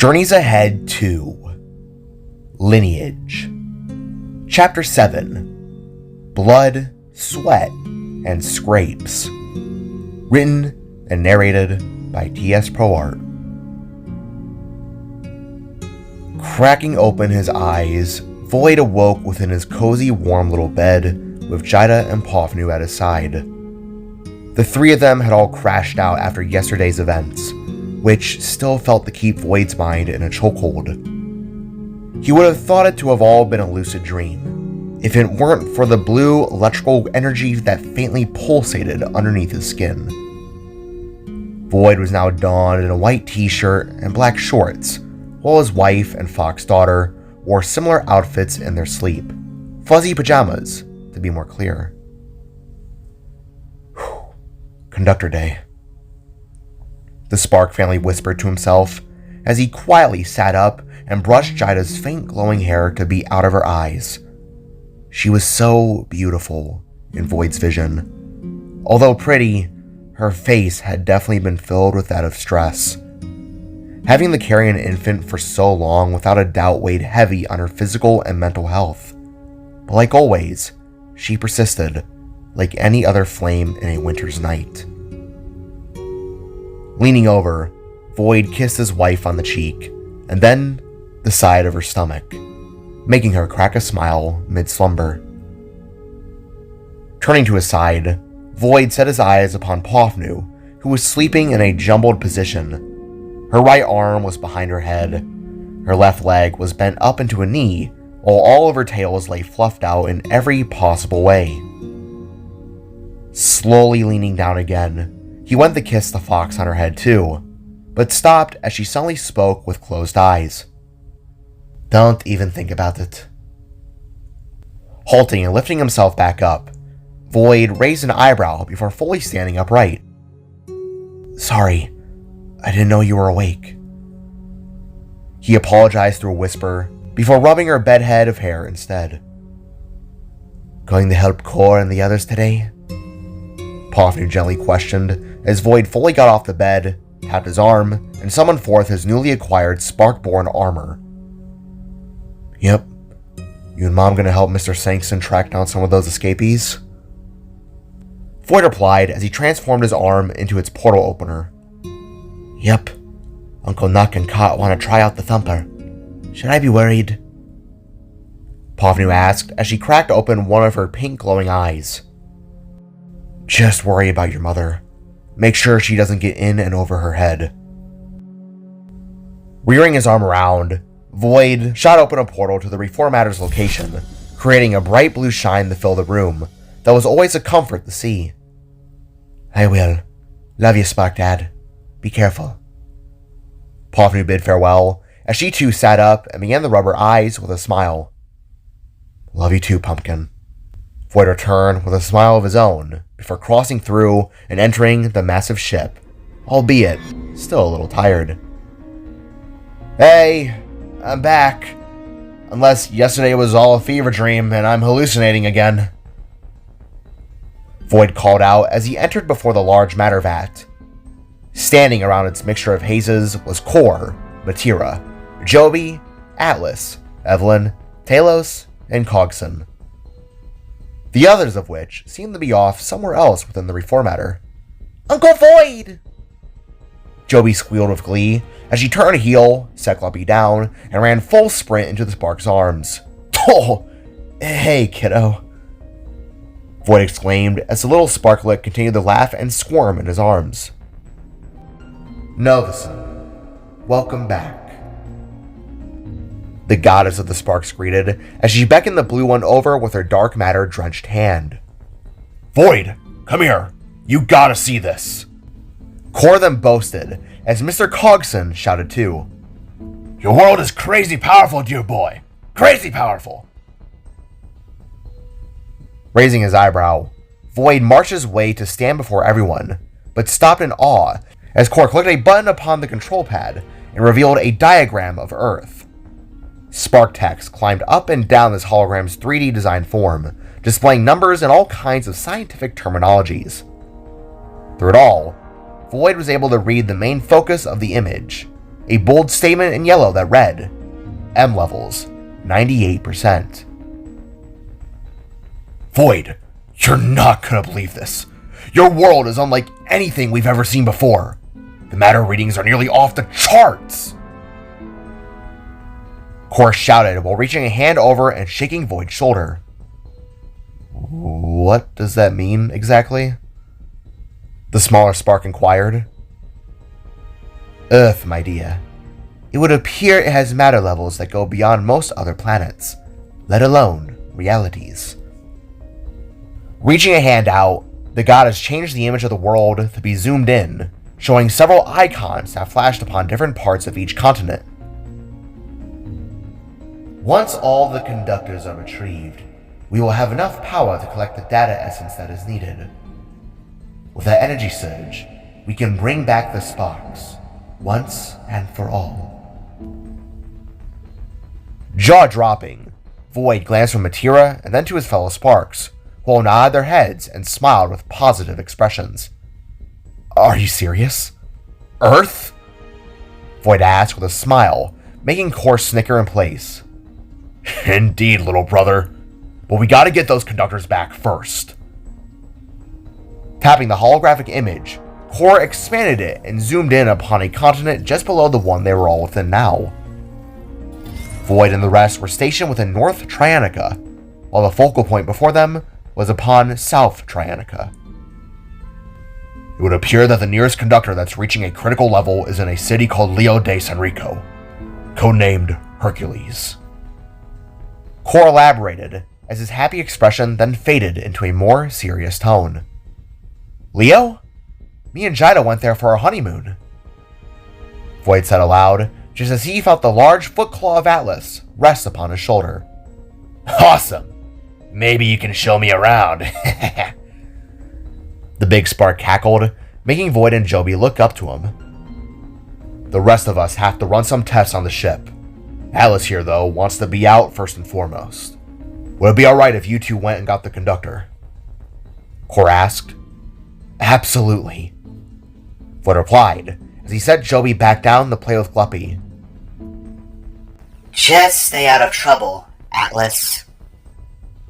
Journeys Ahead to Lineage. Chapter 7. Blood, Sweat, and Scrapes. Written and narrated by T.S. ProArt. Cracking open his eyes, Void awoke within his cozy, warm little bed with Jida and Pofnu at his side. The three of them had all crashed out after yesterday's events, which still felt to keep Void's mind in a chokehold. He would have thought it to have all been a lucid dream, if it weren't for the blue electrical energy that faintly pulsated underneath his skin. Void was now donned in a white t-shirt and black shorts, while his wife and Fox daughter wore similar outfits in their sleep. Fuzzy pajamas, to be more clear. Conductor day. The Spark family whispered to himself as he quietly sat up and brushed Jida's faint glowing hair to be out of her eyes. She was so beautiful in Void's vision. Although pretty, her face had definitely been filled with that of stress. Having to carry an infant for so long without a doubt weighed heavy on her physical and mental health. But like always, she persisted, like any other flame in a winter's night. Leaning over, Void kissed his wife on the cheek, and then the side of her stomach, making her crack a smile mid-slumber. Turning to his side, Void set his eyes upon Pofnu, who was sleeping in a jumbled position. Her right arm was behind her head, her left leg was bent up into a knee, while all of her tails lay fluffed out in every possible way. Slowly leaning down again, he went to kiss the fox on her head too, but stopped as she suddenly spoke with closed eyes. "Don't even think about it." Halting and lifting himself back up, Void raised an eyebrow before fully standing upright. "Sorry, I didn't know you were awake." He apologized through a whisper before rubbing her bed head of hair instead. "Going to help Core and the others today?" Pofnu gently questioned as Void fully got off the bed, tapped his arm, and summoned forth his newly acquired Sparkborn armor. "Yep. You and Mom gonna help Mr. Sankson track down some of those escapees?" Void replied as he transformed his arm into its portal opener. "Yep. Uncle Nuck and Kot want to try out the thumper. Should I be worried?" Pofnu asked as she cracked open one of her pink glowing eyes. "Just worry about your mother. Make sure she doesn't get in and over her head." Rearing his arm around, Void shot open a portal to the Reformattor's location, creating a bright blue shine to fill the room that was always a comfort to see. "I will. Love you, Spark Dad. Be careful." Pofnu bid farewell as she too sat up and began to rub her eyes with a smile. "Love you too, Pumpkin." Void returned with a smile of his own before crossing through and entering the massive ship, albeit still a little tired. "Hey, I'm back. Unless yesterday was all a fever dream and I'm hallucinating again," Void called out as he entered before the large matter vat. Standing around its mixture of hazes was Core, Matira, Joby, Atlas, Evelyn, Talos, and Cogson. The others of which seemed to be off somewhere else within the Reformatter. "Uncle Void!" Joby squealed with glee as she turned heel, set Clumpy down, and ran full sprint into the Spark's arms. "Oh, hey, kiddo," Void exclaimed as the little Sparklet continued to laugh and squirm in his arms. "Novason, welcome back," the goddess of the Sparks greeted as she beckoned the blue one over with her dark matter-drenched hand. "Void, come here. You gotta see this." Core then boasted as Mr. Cogson shouted too. "Your world is crazy powerful, dear boy. Crazy powerful." Raising his eyebrow, Void marched his way to stand before everyone, but stopped in awe as Core clicked a button upon the control pad and revealed a diagram of Earth. Spark text climbed up and down this hologram's 3D design form, displaying numbers and all kinds of scientific terminologies. Through it all, Void was able to read the main focus of the image, a bold statement in yellow that read, M levels, 98%. Void, you're not gonna believe this. Your world is unlike anything we've ever seen before. The matter readings are nearly off the charts. Core shouted while reaching a hand over and shaking Void's shoulder. What does that mean exactly? The smaller spark inquired. Earth, my dear. It would appear it has matter levels that go beyond most other planets, let alone realities. Reaching a hand out, the goddess changed the image of the world to be zoomed in, showing several icons that flashed upon different parts of each continent. Once all the conductors are retrieved, we will have enough power to collect the data essence that is needed. With that energy surge, we can bring back the sparks, once and for all. Jaw-dropping, Void glanced from Matira and then to his fellow Sparks, who all nodded their heads and smiled with positive expressions. Are you serious? Earth? Void asked with a smile, making Core snicker in place. Indeed, little brother. But we gotta get those conductors back first. Tapping the holographic image, Core expanded it and zoomed in upon a continent just below the one they were all within now. Void and the rest were stationed within North Trianica, while the focal point before them was upon South Trianica. It would appear that the nearest conductor that's reaching a critical level is in a city called Leo de Sanrico, codenamed Hercules. Core elaborated, as his happy expression then faded into a more serious tone. Leo? Me and Jida went there for our honeymoon. Void said aloud, just as he felt the large foot claw of Atlas rest upon his shoulder. Awesome! Maybe you can show me around. The big spark cackled, making Void and Joby look up to him. The rest of us have to run some tests on the ship. Atlas here, though, wants to be out first and foremost. Would it be alright if you two went and got the conductor? Core asked. Absolutely. Void replied, as he set Joby back down to play with Gluppy. Just stay out of trouble, Atlas.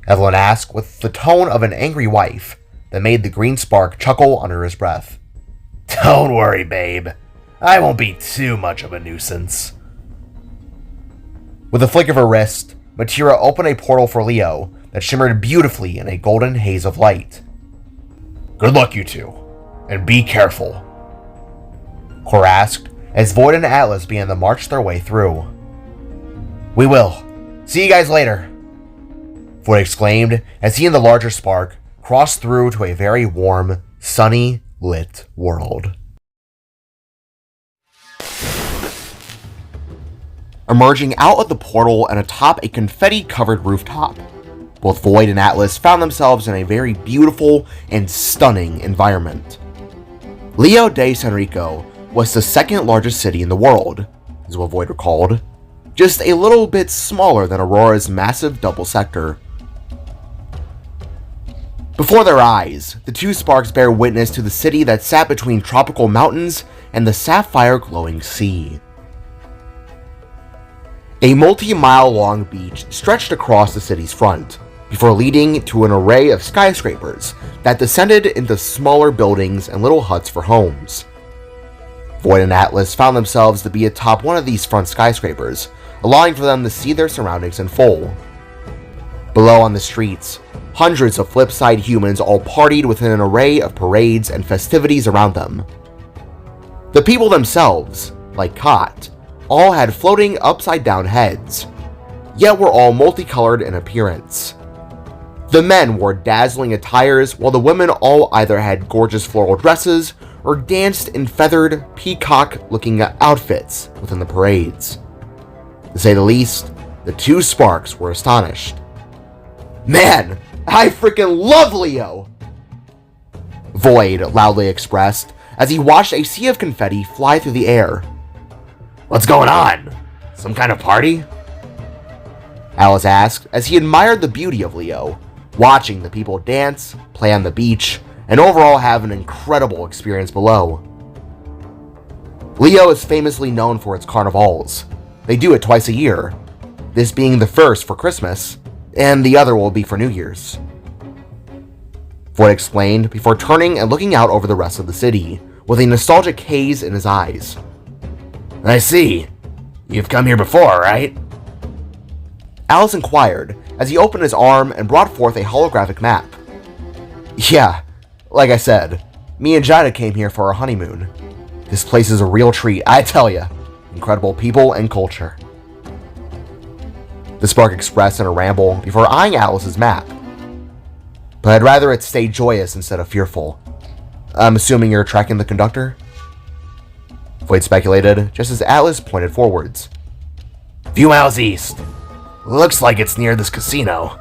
Evelyn asked with the tone of an angry wife that made the green spark chuckle under his breath. Don't worry, babe. I won't be too much of a nuisance. With a flick of her wrist, Matira opened a portal for Leo that shimmered beautifully in a golden haze of light. Good luck, you two, and be careful, Core asked as Void and Atlas began to march their way through. We will. See you guys later, Void exclaimed as he and the larger spark crossed through to a very warm, sunny, lit world. Emerging out of the portal and atop a confetti-covered rooftop, both Void and Atlas found themselves in a very beautiful and stunning environment. Leo de Sanrico was the second largest city in the world, is what Void recalled, just a little bit smaller than Aurora's massive double sector. Before their eyes, the two sparks bear witness to the city that sat between tropical mountains and the sapphire glowing sea. A multi-mile long beach stretched across the city's front, before leading to an array of skyscrapers that descended into smaller buildings and little huts for homes. Void and Atlas found themselves to be atop one of these front skyscrapers, allowing for them to see their surroundings in full. Below on the streets, hundreds of flip-side humans all partied within an array of parades and festivities around them. The people themselves, like Kot, all had floating upside-down heads, yet were all multicolored in appearance. The men wore dazzling attires, while the women all either had gorgeous floral dresses or danced in feathered, peacock-looking outfits within the parades. To say the least, the two sparks were astonished. Man, I freaking love Leo! Void loudly expressed as he watched a sea of confetti fly through the air. What's going on? Some kind of party? Alice asked as he admired the beauty of Leo, watching the people dance, play on the beach, and overall have an incredible experience below. Leo is famously known for its carnivals. They do it twice a year, this being the first for Christmas, and the other will be for New Year's. Void explained before turning and looking out over the rest of the city, with a nostalgic haze in his eyes. I see. You've come here before, right? Alice inquired as he opened his arm and brought forth a holographic map. Yeah, like I said, me and Jida came here for our honeymoon. This place is a real treat, I tell ya. Incredible people and culture. The spark expressed in a ramble before eyeing Alice's map. But I'd rather it stay joyous instead of fearful. I'm assuming you're tracking the conductor? Void speculated, just as Atlas pointed forwards. A few miles east. Looks like it's near this casino.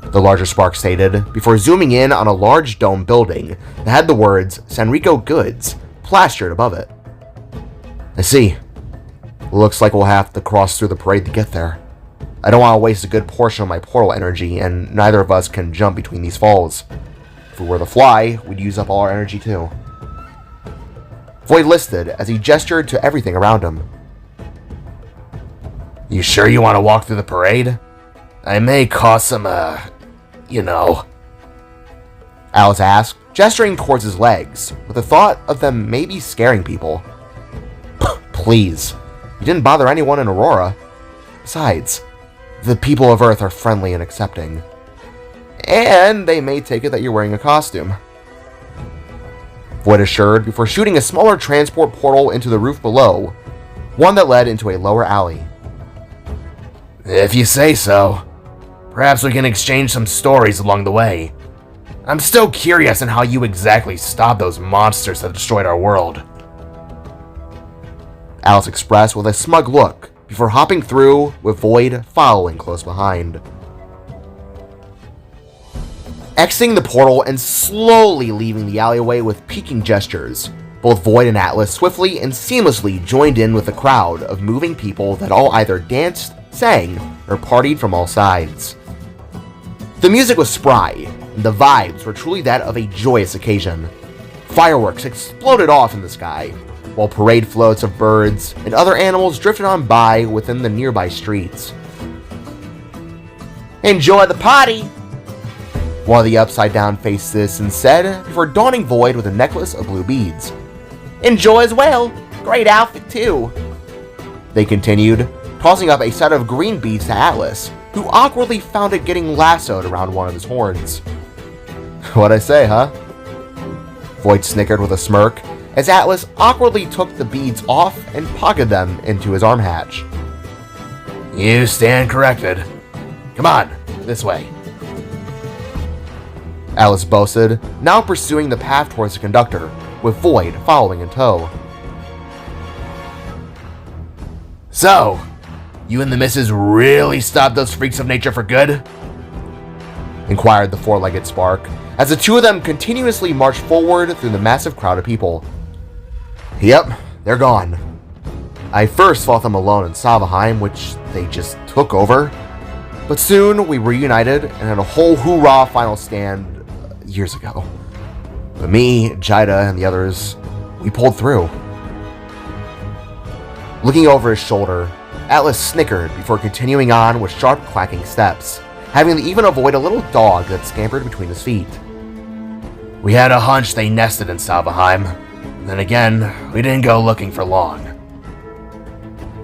The larger spark stated, before zooming in on a large dome building that had the words Sanrico Goods plastered above it. I see. Looks like we'll have to cross through the parade to get there. I don't want to waste a good portion of my portal energy, and neither of us can jump between these falls. If we were to fly, we'd use up all our energy too. Void listed as he gestured to everything around him. You sure you want to walk through the parade? I may cause some, Alice asked, gesturing towards his legs, with the thought of them maybe scaring people. Please. You didn't bother anyone in Aurora. Besides, the people of Earth are friendly and accepting. And they may take it that you're wearing a costume. Void assured before shooting a smaller transport portal into the roof below, one that led into a lower alley. If you say so. Perhaps we can exchange some stories along the way. I'm still curious on how you exactly stopped those monsters that destroyed our world. Alice expressed with a smug look before hopping through, with Void following close behind. Exiting the portal and slowly leaving the alleyway with peeking gestures, both Void and Atlas swiftly and seamlessly joined in with the crowd of moving people that all either danced, sang, or partied from all sides. The music was spry, and the vibes were truly that of a joyous occasion. Fireworks exploded off in the sky, while parade floats of birds and other animals drifted on by within the nearby streets. Enjoy the party! One of the upside-down faces said before donning Void with a necklace of blue beads. Enjoy as well! Great outfit too! They continued, tossing up a set of green beads to Atlas, who awkwardly found it getting lassoed around one of his horns. What'd I say, huh? Void snickered with a smirk, as Atlas awkwardly took the beads off and pocketed them into his arm hatch. You stand corrected. Come on, this way. Alice boasted, now pursuing the path towards the conductor, with Void following in tow. So, you and the missus really stopped those freaks of nature for good? Inquired the four-legged spark, as the two of them continuously marched forward through the massive crowd of people. Yep, they're gone. I first fought them alone in Salvaheim, which they just took over. But soon we reunited and had a whole hoorah final stand years ago. But me, Jida, and the others, we pulled through. Looking over his shoulder, Atlas snickered before continuing on with sharp clacking steps, having to even avoid a little dog that scampered between his feet. We had a hunch they nested in Salvaheim. Then again, we didn't go looking for long.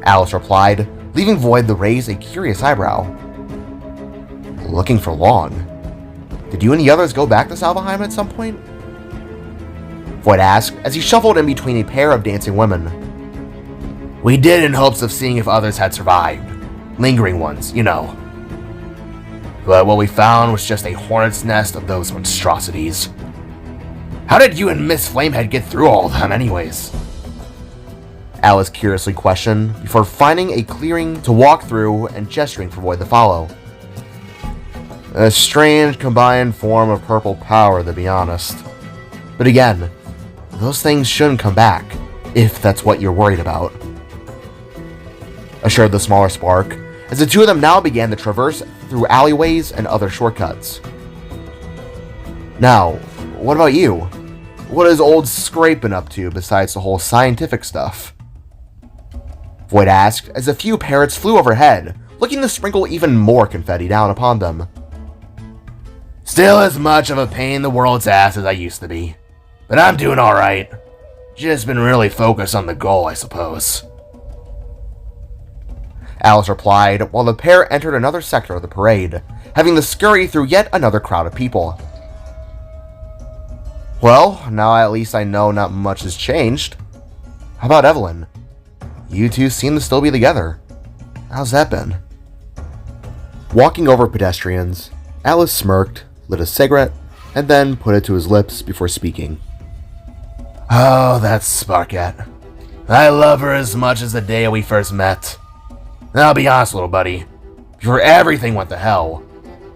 Alice replied, leaving Void to raise a curious eyebrow. Looking for long? Did you and the others go back to Salvaheim at some point? Void asked as he shuffled in between a pair of dancing women. We did in hopes of seeing if others had survived. Lingering ones, you know. But what we found was just a hornet's nest of those monstrosities. How did you and Miss Flamehead get through all of them anyways? Alice curiously questioned before finding a clearing to walk through and gesturing for Void to follow. A strange combined form of purple power, to be honest. But again, those things shouldn't come back, if that's what you're worried about. Assured the smaller spark, as the two of them now began to traverse through alleyways and other shortcuts. Now, what about you? What is old Scrapin' up to besides the whole scientific stuff? Void asked as a few parrots flew overhead, looking to sprinkle even more confetti down upon them. Still as much of a pain in the world's ass as I used to be. But I'm doing alright. Just been really focused on the goal, I suppose. Alice replied while the pair entered another sector of the parade, having to scurry through yet another crowd of people. Well, now at least I know not much has changed. How about Evelyn? You two seem to still be together. How's that been? Walking over pedestrians, Alice smirked, lit a cigarette, and then put it to his lips before speaking. Oh, that's Sparkat. I love her as much as the day we first met. I'll be honest, little buddy. Before everything went to hell,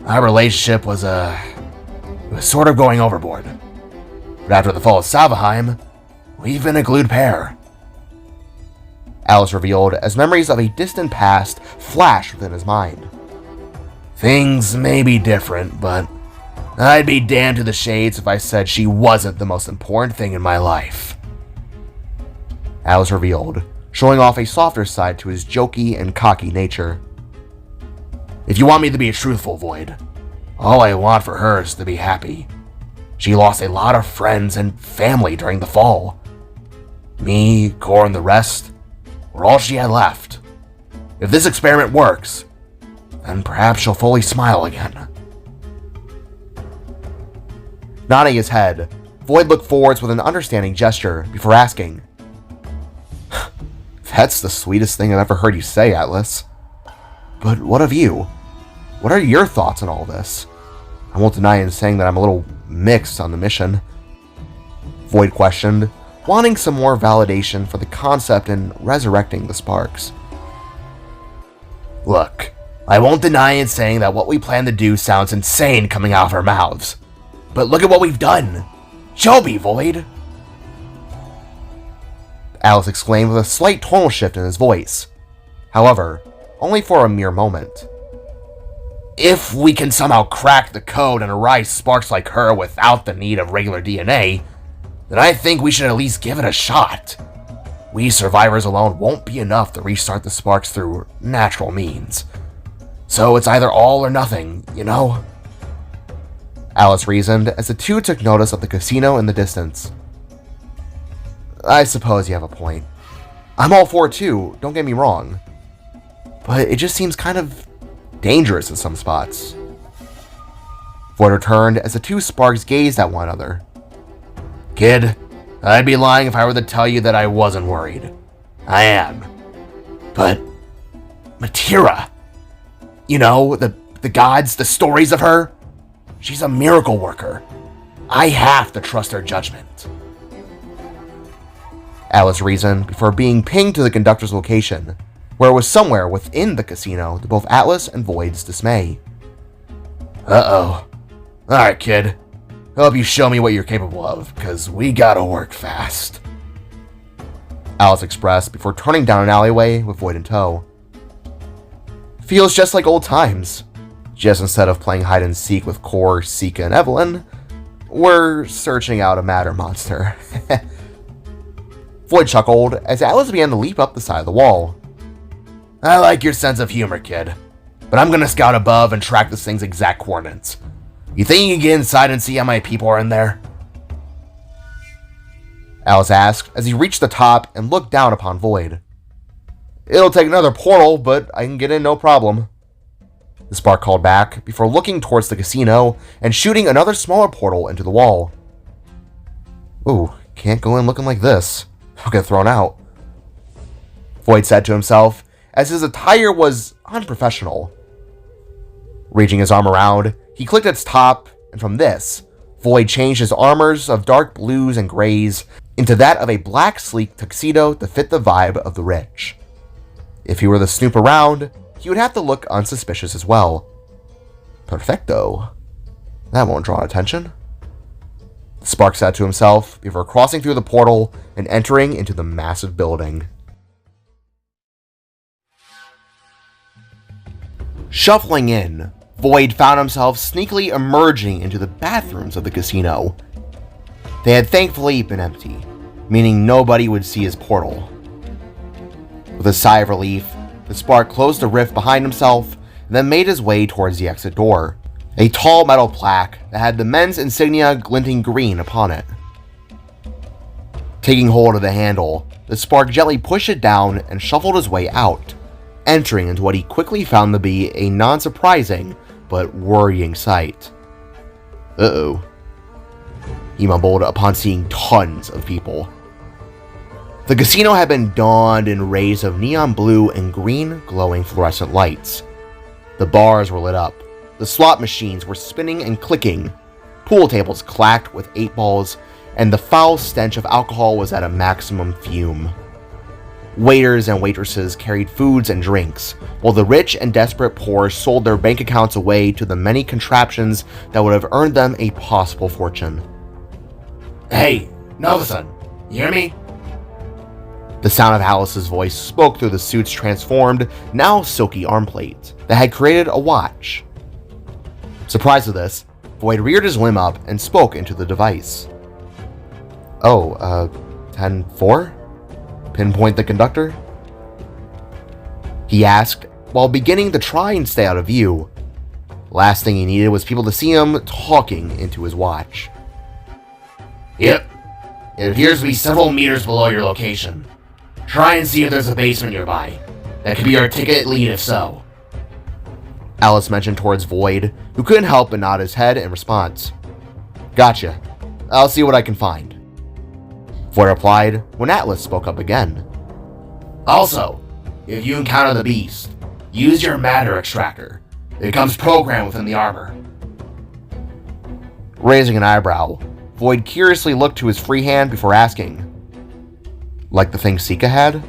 our relationship was, it was sort of going overboard. But after the fall of Salvaheim, we've been a glued pair. Alice revealed as memories of a distant past flashed within his mind. Things may be different, but I'd be damned to the shades if I said she wasn't the most important thing in my life. Alice revealed, showing off a softer side to his jokey and cocky nature. If you want me to be truthful, Void, all I want for her is to be happy. She lost a lot of friends and family during the fall. Me, Cor, and the rest were all she had left. If this experiment works, then perhaps she'll fully smile again. Nodding his head, Void looked forwards with an understanding gesture before asking, That's the sweetest thing I've ever heard you say, Atlas. But what of you? What are your thoughts on all this? I won't deny in saying that I'm a little mixed on the mission. Void questioned, wanting some more validation for the concept in resurrecting the sparks. Look, I won't deny in saying that what we plan to do sounds insane coming out of our mouths. But look at what we've done. Show me, Void. Alice exclaimed with a slight tonal shift in his voice. However, only for a mere moment. If we can somehow crack the code and arise sparks like her without the need of regular DNA, then I think we should at least give it a shot. We survivors alone won't be enough to restart the sparks through natural means. So it's either all or nothing, you know? Alice reasoned as the two took notice of the casino in the distance. I suppose you have a point. I'm all for it too, don't get me wrong. But it just seems kind of dangerous in some spots. Void returned as the two sparks gazed at one another. Kid, I'd be lying if I were to tell you that I wasn't worried. I am. But Matira, you know, the gods, the stories of her, she's a miracle worker. I have to trust her judgment. Alice reasoned before being pinged to the conductor's location, where it was somewhere within the casino to both Atlas and Void's dismay. Uh-oh. Alright, kid. Hope you show me what you're capable of, because we gotta work fast. Alice expressed before turning down an alleyway with Void in tow. Feels just like old times. Just instead of playing hide and seek with Cor, Sika, and Evelyn, we're searching out a matter monster. Void chuckled as Alice began to leap up the side of the wall. I like your sense of humor, kid. But I'm gonna scout above and track this thing's exact coordinates. You think you can get inside and see how many people are in there? Alice asked as he reached the top and looked down upon Void. It'll take another portal, but I can get in no problem. The spark called back before looking towards the casino and shooting another smaller portal into the wall. Ooh, can't go in looking like this. I'll get thrown out. Void said to himself as his attire was unprofessional. Reaching his arm around, he clicked its top, and from this, Void changed his armors of dark blues and grays into that of a black sleek tuxedo to fit the vibe of the rich. If he were to snoop around, he would have to look unsuspicious as well. Perfecto. That won't draw attention. Spark said to himself before crossing through the portal and entering into the massive building. Shuffling in, Void found himself sneakily emerging into the bathrooms of the casino. They had thankfully been empty, meaning nobody would see his portal. With a sigh of relief, the spark closed the rift behind himself and then made his way towards the exit door, a tall metal plaque that had the men's insignia glinting green upon it. Taking hold of the handle, the spark gently pushed it down and shuffled his way out, entering into what he quickly found to be a non-surprising but worrying sight. Uh-oh, he mumbled upon seeing tons of people. The casino had been dawned in rays of neon blue and green glowing fluorescent lights. The bars were lit up, the slot machines were spinning and clicking, pool tables clacked with 8 balls, and the foul stench of alcohol was at a maximum fume. Waiters and waitresses carried foods and drinks, while the rich and desperate poor sold their bank accounts away to the many contraptions that would have earned them a possible fortune. Hey, Nova-san, you hear me? The sound of Alice's voice spoke through the suit's transformed, now silky armplate that had created a watch. Surprised at this, Void reared his limb up and spoke into the device. Oh, 10-4? Pinpoint the conductor? He asked, while beginning to try and stay out of view. Last thing he needed was people to see him talking into his watch. Yep. It appears to be several meters below your location. Try and see if there's a basement nearby. That could be our ticket lead if so. Alice mentioned towards Void, who couldn't help but nod his head in response. Gotcha. I'll see what I can find. Void replied when Atlas spoke up again. Also, if you encounter the beast, use your matter extractor. It comes programmed within the armor. Raising an eyebrow, Void curiously looked to his free hand before asking. Like the thing Sika had?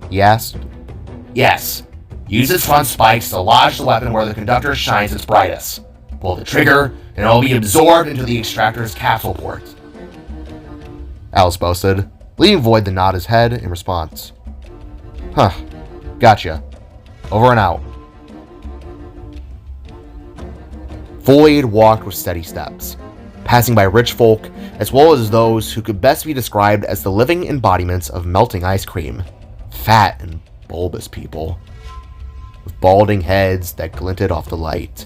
He asked. Yes. Use its front spikes to lodge the weapon where the conductor shines its brightest. Pull the trigger, and it will be absorbed into the extractor's capsule port. Alice boasted, leaving Void to nod his head in response. Huh. Gotcha. Over and out. Void walked with steady steps, passing by rich folk as well as those who could best be described as the living embodiments of melting ice cream. Fat and bulbous people, with balding heads that glinted off the light.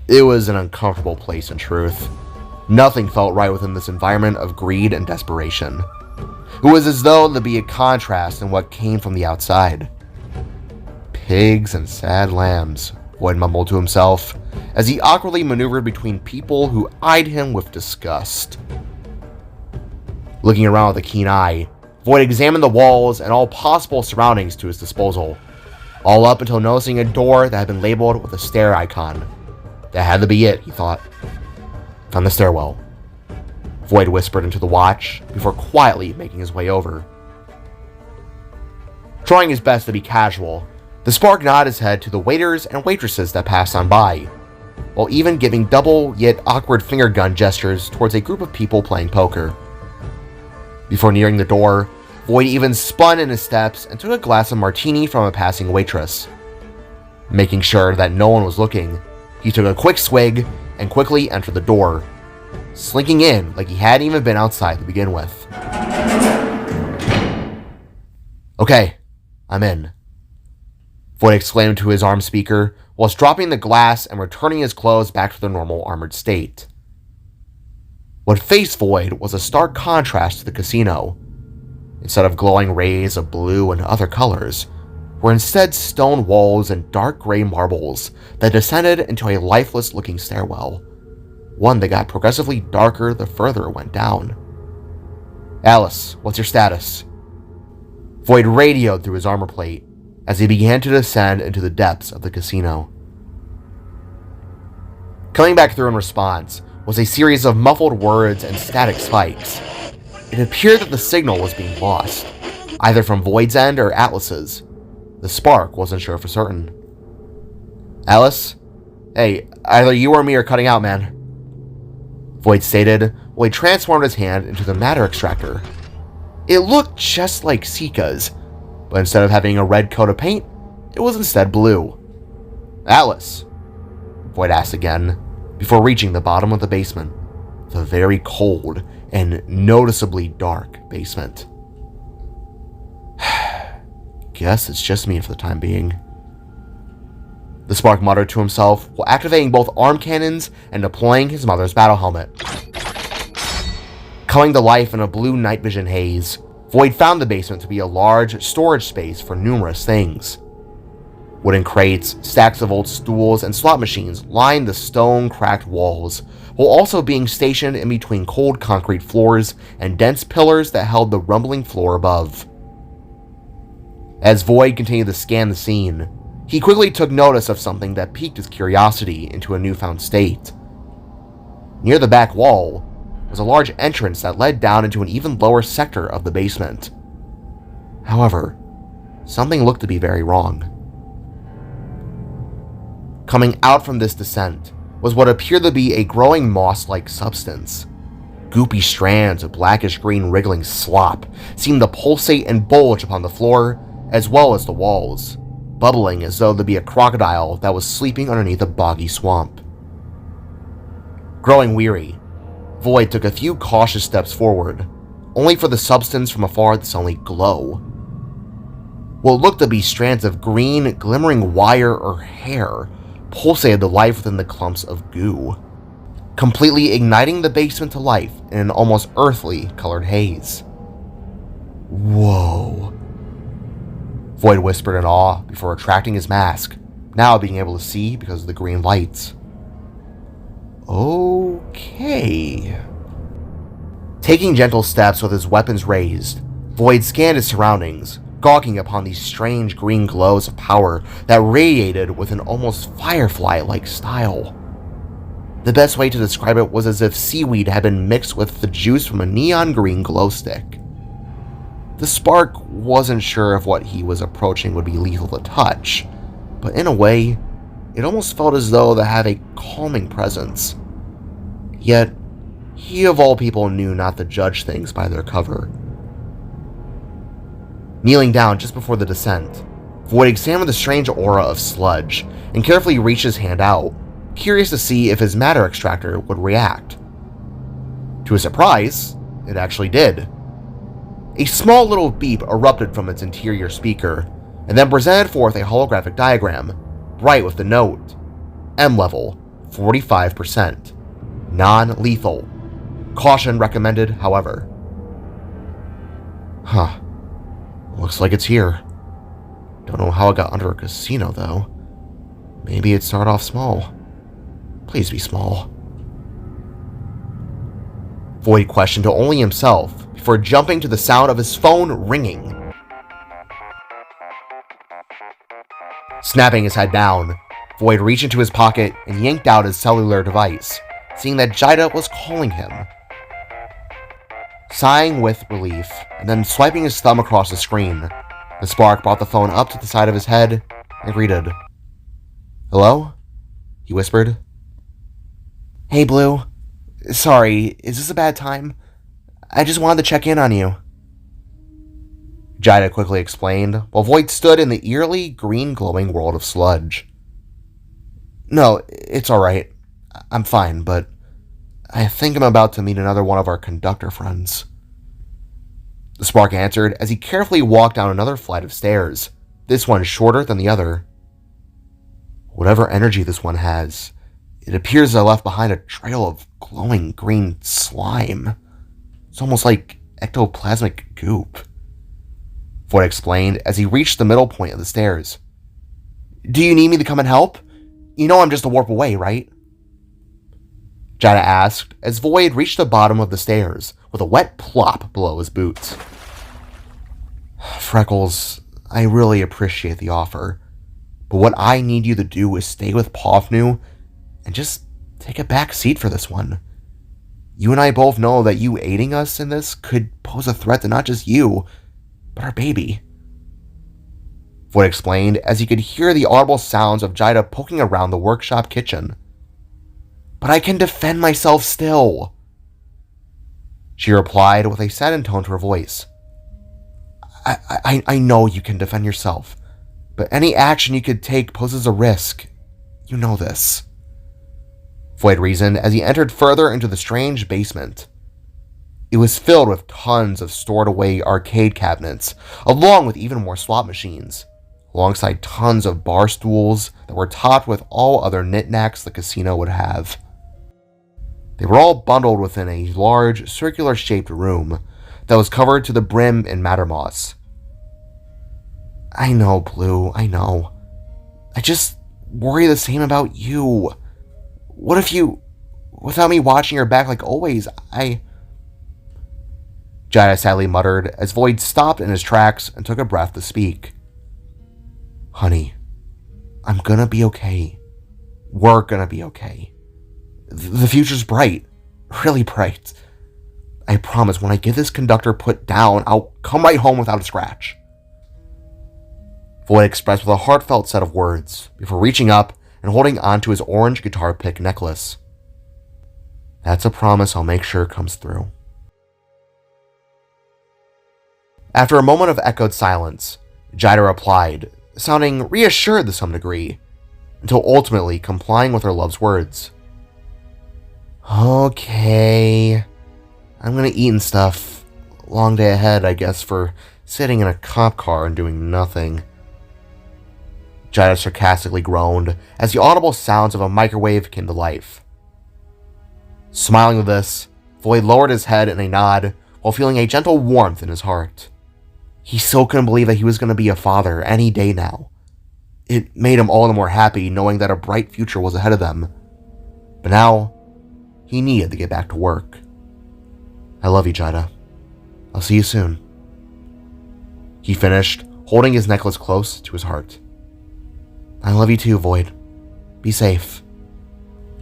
It was an uncomfortable place in truth. Nothing felt right within this environment of greed and desperation. It was as though there'd be a contrast in what came from the outside. Pigs and sad lambs, Void mumbled to himself, as he awkwardly maneuvered between people who eyed him with disgust. Looking around with a keen eye, Void examined the walls and all possible surroundings to his disposal, all up until noticing a door that had been labeled with a stair icon. That had to be it, he thought. On the stairwell, Void whispered into the watch before quietly making his way over. Trying his best to be casual, the spark nodded his head to the waiters and waitresses that passed on by, while even giving double yet awkward finger gun gestures towards a group of people playing poker. Before nearing the door, Void even spun in his steps and took a glass of martini from a passing waitress. Making sure that no one was looking, he took a quick swig and quickly entered the door, slinking in like he hadn't even been outside to begin with. Okay, I'm in, Void exclaimed to his arm speaker whilst dropping the glass and returning his clothes back to their normal armored state. What faced Void was a stark contrast to the casino. Instead of glowing rays of blue and other colors, were instead stone walls and dark gray marbles that descended into a lifeless-looking stairwell, one that got progressively darker the further it went down. Alice, what's your status? Void radioed through his armor plate as he began to descend into the depths of the casino. Coming back through in response was a series of muffled words and static spikes. It appeared that the signal was being lost, either from Void's end or Atlas's. The spark wasn't sure for certain. Alice? Hey, either you or me are cutting out, man, Void stated while he transformed his hand into the matter extractor. It looked just like Sika's, but instead of having a red coat of paint, it was instead blue. Alice? Void asked again, before reaching the bottom of the basement, the very cold and noticeably dark basement. Guess it's just me for the time being. The Spark muttered to himself while activating both arm cannons and deploying his mother's battle helmet. Coming to life in a blue night vision haze, Void found the basement to be a large storage space for numerous things. Wooden crates, stacks of old stools, and slot machines lined the stone-cracked walls, while also being stationed in between cold concrete floors and dense pillars that held the rumbling floor above. As Void continued to scan the scene, he quickly took notice of something that piqued his curiosity into a newfound state. Near the back wall was a large entrance that led down into an even lower sector of the basement. However, something looked to be very wrong. Coming out from this descent was what appeared to be a growing moss-like substance. Goopy strands of blackish-green wriggling slop seemed to pulsate and bulge upon the floor as well as the walls, bubbling as though to be a crocodile that was sleeping underneath a boggy swamp. Growing weary, Void took a few cautious steps forward, only for the substance from afar to suddenly glow. What looked to be strands of green, glimmering wire or hair pulsated to life within the clumps of goo, completely igniting the basement to life in an almost earthly colored haze. Whoa. Void whispered in awe before retracting his mask, now being able to see because of the green lights. Okay. Taking gentle steps with his weapons raised, Void scanned his surroundings, gawking upon these strange green glows of power that radiated with an almost firefly-like style. The best way to describe it was as if seaweed had been mixed with the juice from a neon green glow stick. The Spark wasn't sure if what he was approaching would be lethal to touch, but in a way, it almost felt as though they had a calming presence. Yet, he of all people knew not to judge things by their cover. Kneeling down just before the descent, Void examined the strange aura of sludge and carefully reached his hand out, curious to see if his matter extractor would react. To his surprise, it actually did. A small little beep erupted from its interior speaker, and then presented forth a holographic diagram, bright with the note, M level, 45%, non-lethal. Caution recommended, however. Huh. Looks like it's here. Don't know how it got under a casino, though. Maybe it started off small. Please be small. Void questioned to only himself before jumping to the sound of his phone ringing. Snapping his head down, Void reached into his pocket and yanked out his cellular device, seeing that Jida was calling him. Sighing with relief, and then swiping his thumb across the screen, the Spark brought the phone up to the side of his head and greeted. "Hello?" he whispered. "Hey, Blue. Sorry, is this a bad time? I just wanted to check in on you." Jida quickly explained, while Void stood in the eerily green glowing world of sludge. "No, it's alright. I'm fine, but I think I'm about to meet another one of our conductor friends." The Spark answered as he carefully walked down another flight of stairs, this one shorter than the other. Whatever energy this one has, it appears to have left behind a trail of glowing green slime. It's almost like ectoplasmic goop, Void explained as he reached the middle point of the stairs. "Do you need me to come and help? You know I'm just a warp away, right?" Jida asked as Void reached the bottom of the stairs with a wet plop below his boots. "Freckles, I really appreciate the offer, but what I need you to do is stay with Pofnu and just take a back seat for this one. You and I both know that you aiding us in this could pose a threat to not just you, but our baby," Void explained as he could hear the audible sounds of Jida poking around the workshop kitchen. "But I can defend myself still," she replied with a saddened tone to her voice. I know you can defend yourself, but any action you could take poses a risk. You know this," Void reasoned as he entered further into the strange basement. It was filled with tons of stored away arcade cabinets, along with even more slot machines, alongside tons of bar stools that were topped with all other knickknacks the casino would have. They were all bundled within a large, circular-shaped room that was covered to the brim in mattermoss. I know, Blue, I know. I just worry the same about you. What if you, without me watching your back like always, Jada sadly muttered as Void stopped in his tracks and took a breath to speak. Honey, I'm gonna be okay. We're gonna be okay. The future's bright. Really bright. I promise when I get this conductor put down, I'll come right home without a scratch. Void expressed with a heartfelt set of words before reaching up and holding onto his orange guitar pick necklace. That's a promise I'll make sure comes through. After a moment of echoed silence, Jida replied, sounding reassured to some degree, until ultimately complying with her love's words. Okay, I'm gonna eat and stuff. Long day ahead, I guess, for sitting in a cop car and doing nothing. Jida sarcastically groaned as the audible sounds of a microwave came to life. Smiling at this, Void lowered his head in a nod while feeling a gentle warmth in his heart. He still couldn't believe that he was going to be a father any day now. It made him all the more happy knowing that a bright future was ahead of them. But now, he needed to get back to work. I love you, Jida. I'll see you soon. He finished, holding his necklace close to his heart. I love you too, Void. Be safe.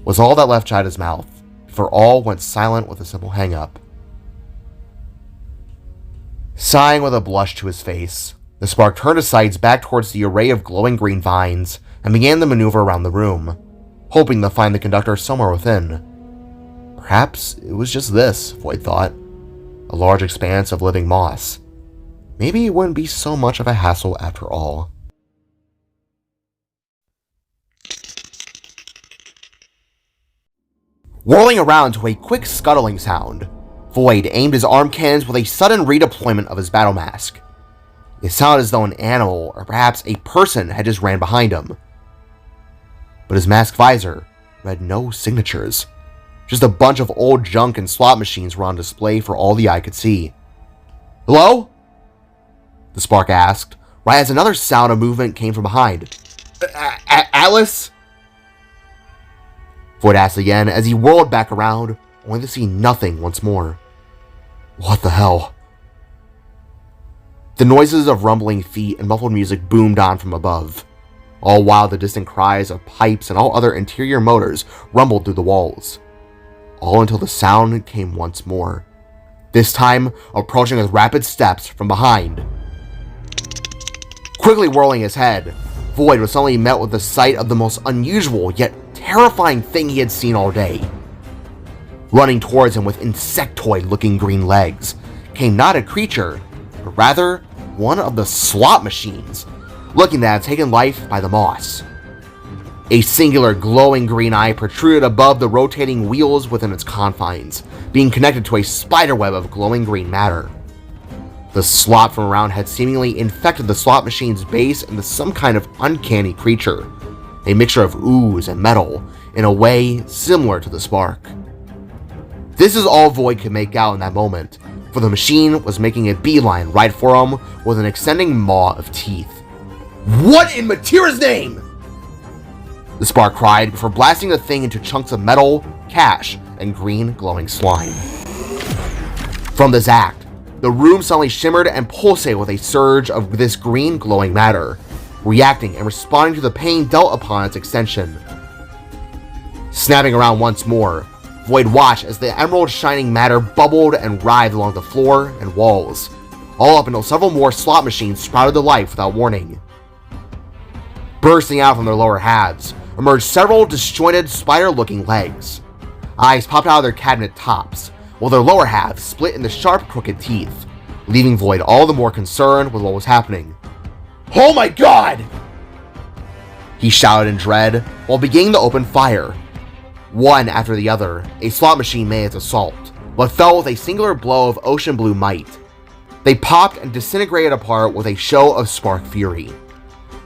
Was all that left Jida's mouth before all went silent with a simple hang-up. Sighing with a blush to his face, the spark turned his sights back towards the array of glowing green vines and began to maneuver around the room, hoping to find the conductor somewhere within. Perhaps it was just this, Void thought, a large expanse of living moss. Maybe it wouldn't be so much of a hassle after all. Whirling around to a quick scuttling sound, Void aimed his arm cannons with a sudden redeployment of his battle mask. It sounded as though an animal, or perhaps a person, had just ran behind him. But his mask visor read no signatures. Just a bunch of old junk and slot machines were on display for all the eye could see. Hello? The spark asked, right as another sound of movement came from behind. Atlas? Void asked again as he whirled back around, only to see nothing once more. What the hell? The noises of rumbling feet and muffled music boomed on from above, all while the distant cries of pipes and all other interior motors rumbled through the walls. All until the sound came once more, this time approaching with rapid steps from behind. Quickly whirling his head, Void was suddenly met with the sight of the most unusual yet terrifying thing he had seen all day. Running towards him with insectoid-looking green legs came not a creature, but rather one of the slot machines, looking to have taken life by the moss. A singular glowing green eye protruded above the rotating wheels within its confines, being connected to a spiderweb of glowing green matter. The slot from around had seemingly infected the slot machine's base into some kind of uncanny creature, a mixture of ooze and metal, in a way similar to the spark. This is all Void could make out in that moment, for the machine was making a beeline right for him with an extending maw of teeth. What in Matira's name? The spark cried before blasting the thing into chunks of metal, cash, and green glowing slime. From this act, the room suddenly shimmered and pulsated with a surge of this green glowing matter, reacting and responding to the pain dealt upon its extension. Snapping around once more, Void watched as the emerald shining matter bubbled and writhed along the floor and walls, all up until several more slot machines sprouted to life without warning. Bursting out from their lower halves emerged several disjointed spider-looking legs. Eyes popped out of their cabinet tops, while their lower halves split into sharp, crooked teeth, leaving Void all the more concerned with what was happening. Oh my god! He shouted in dread while beginning to open fire. One after the other, a slot machine made its assault, but fell with a singular blow of ocean blue might. They popped and disintegrated apart with a show of spark fury.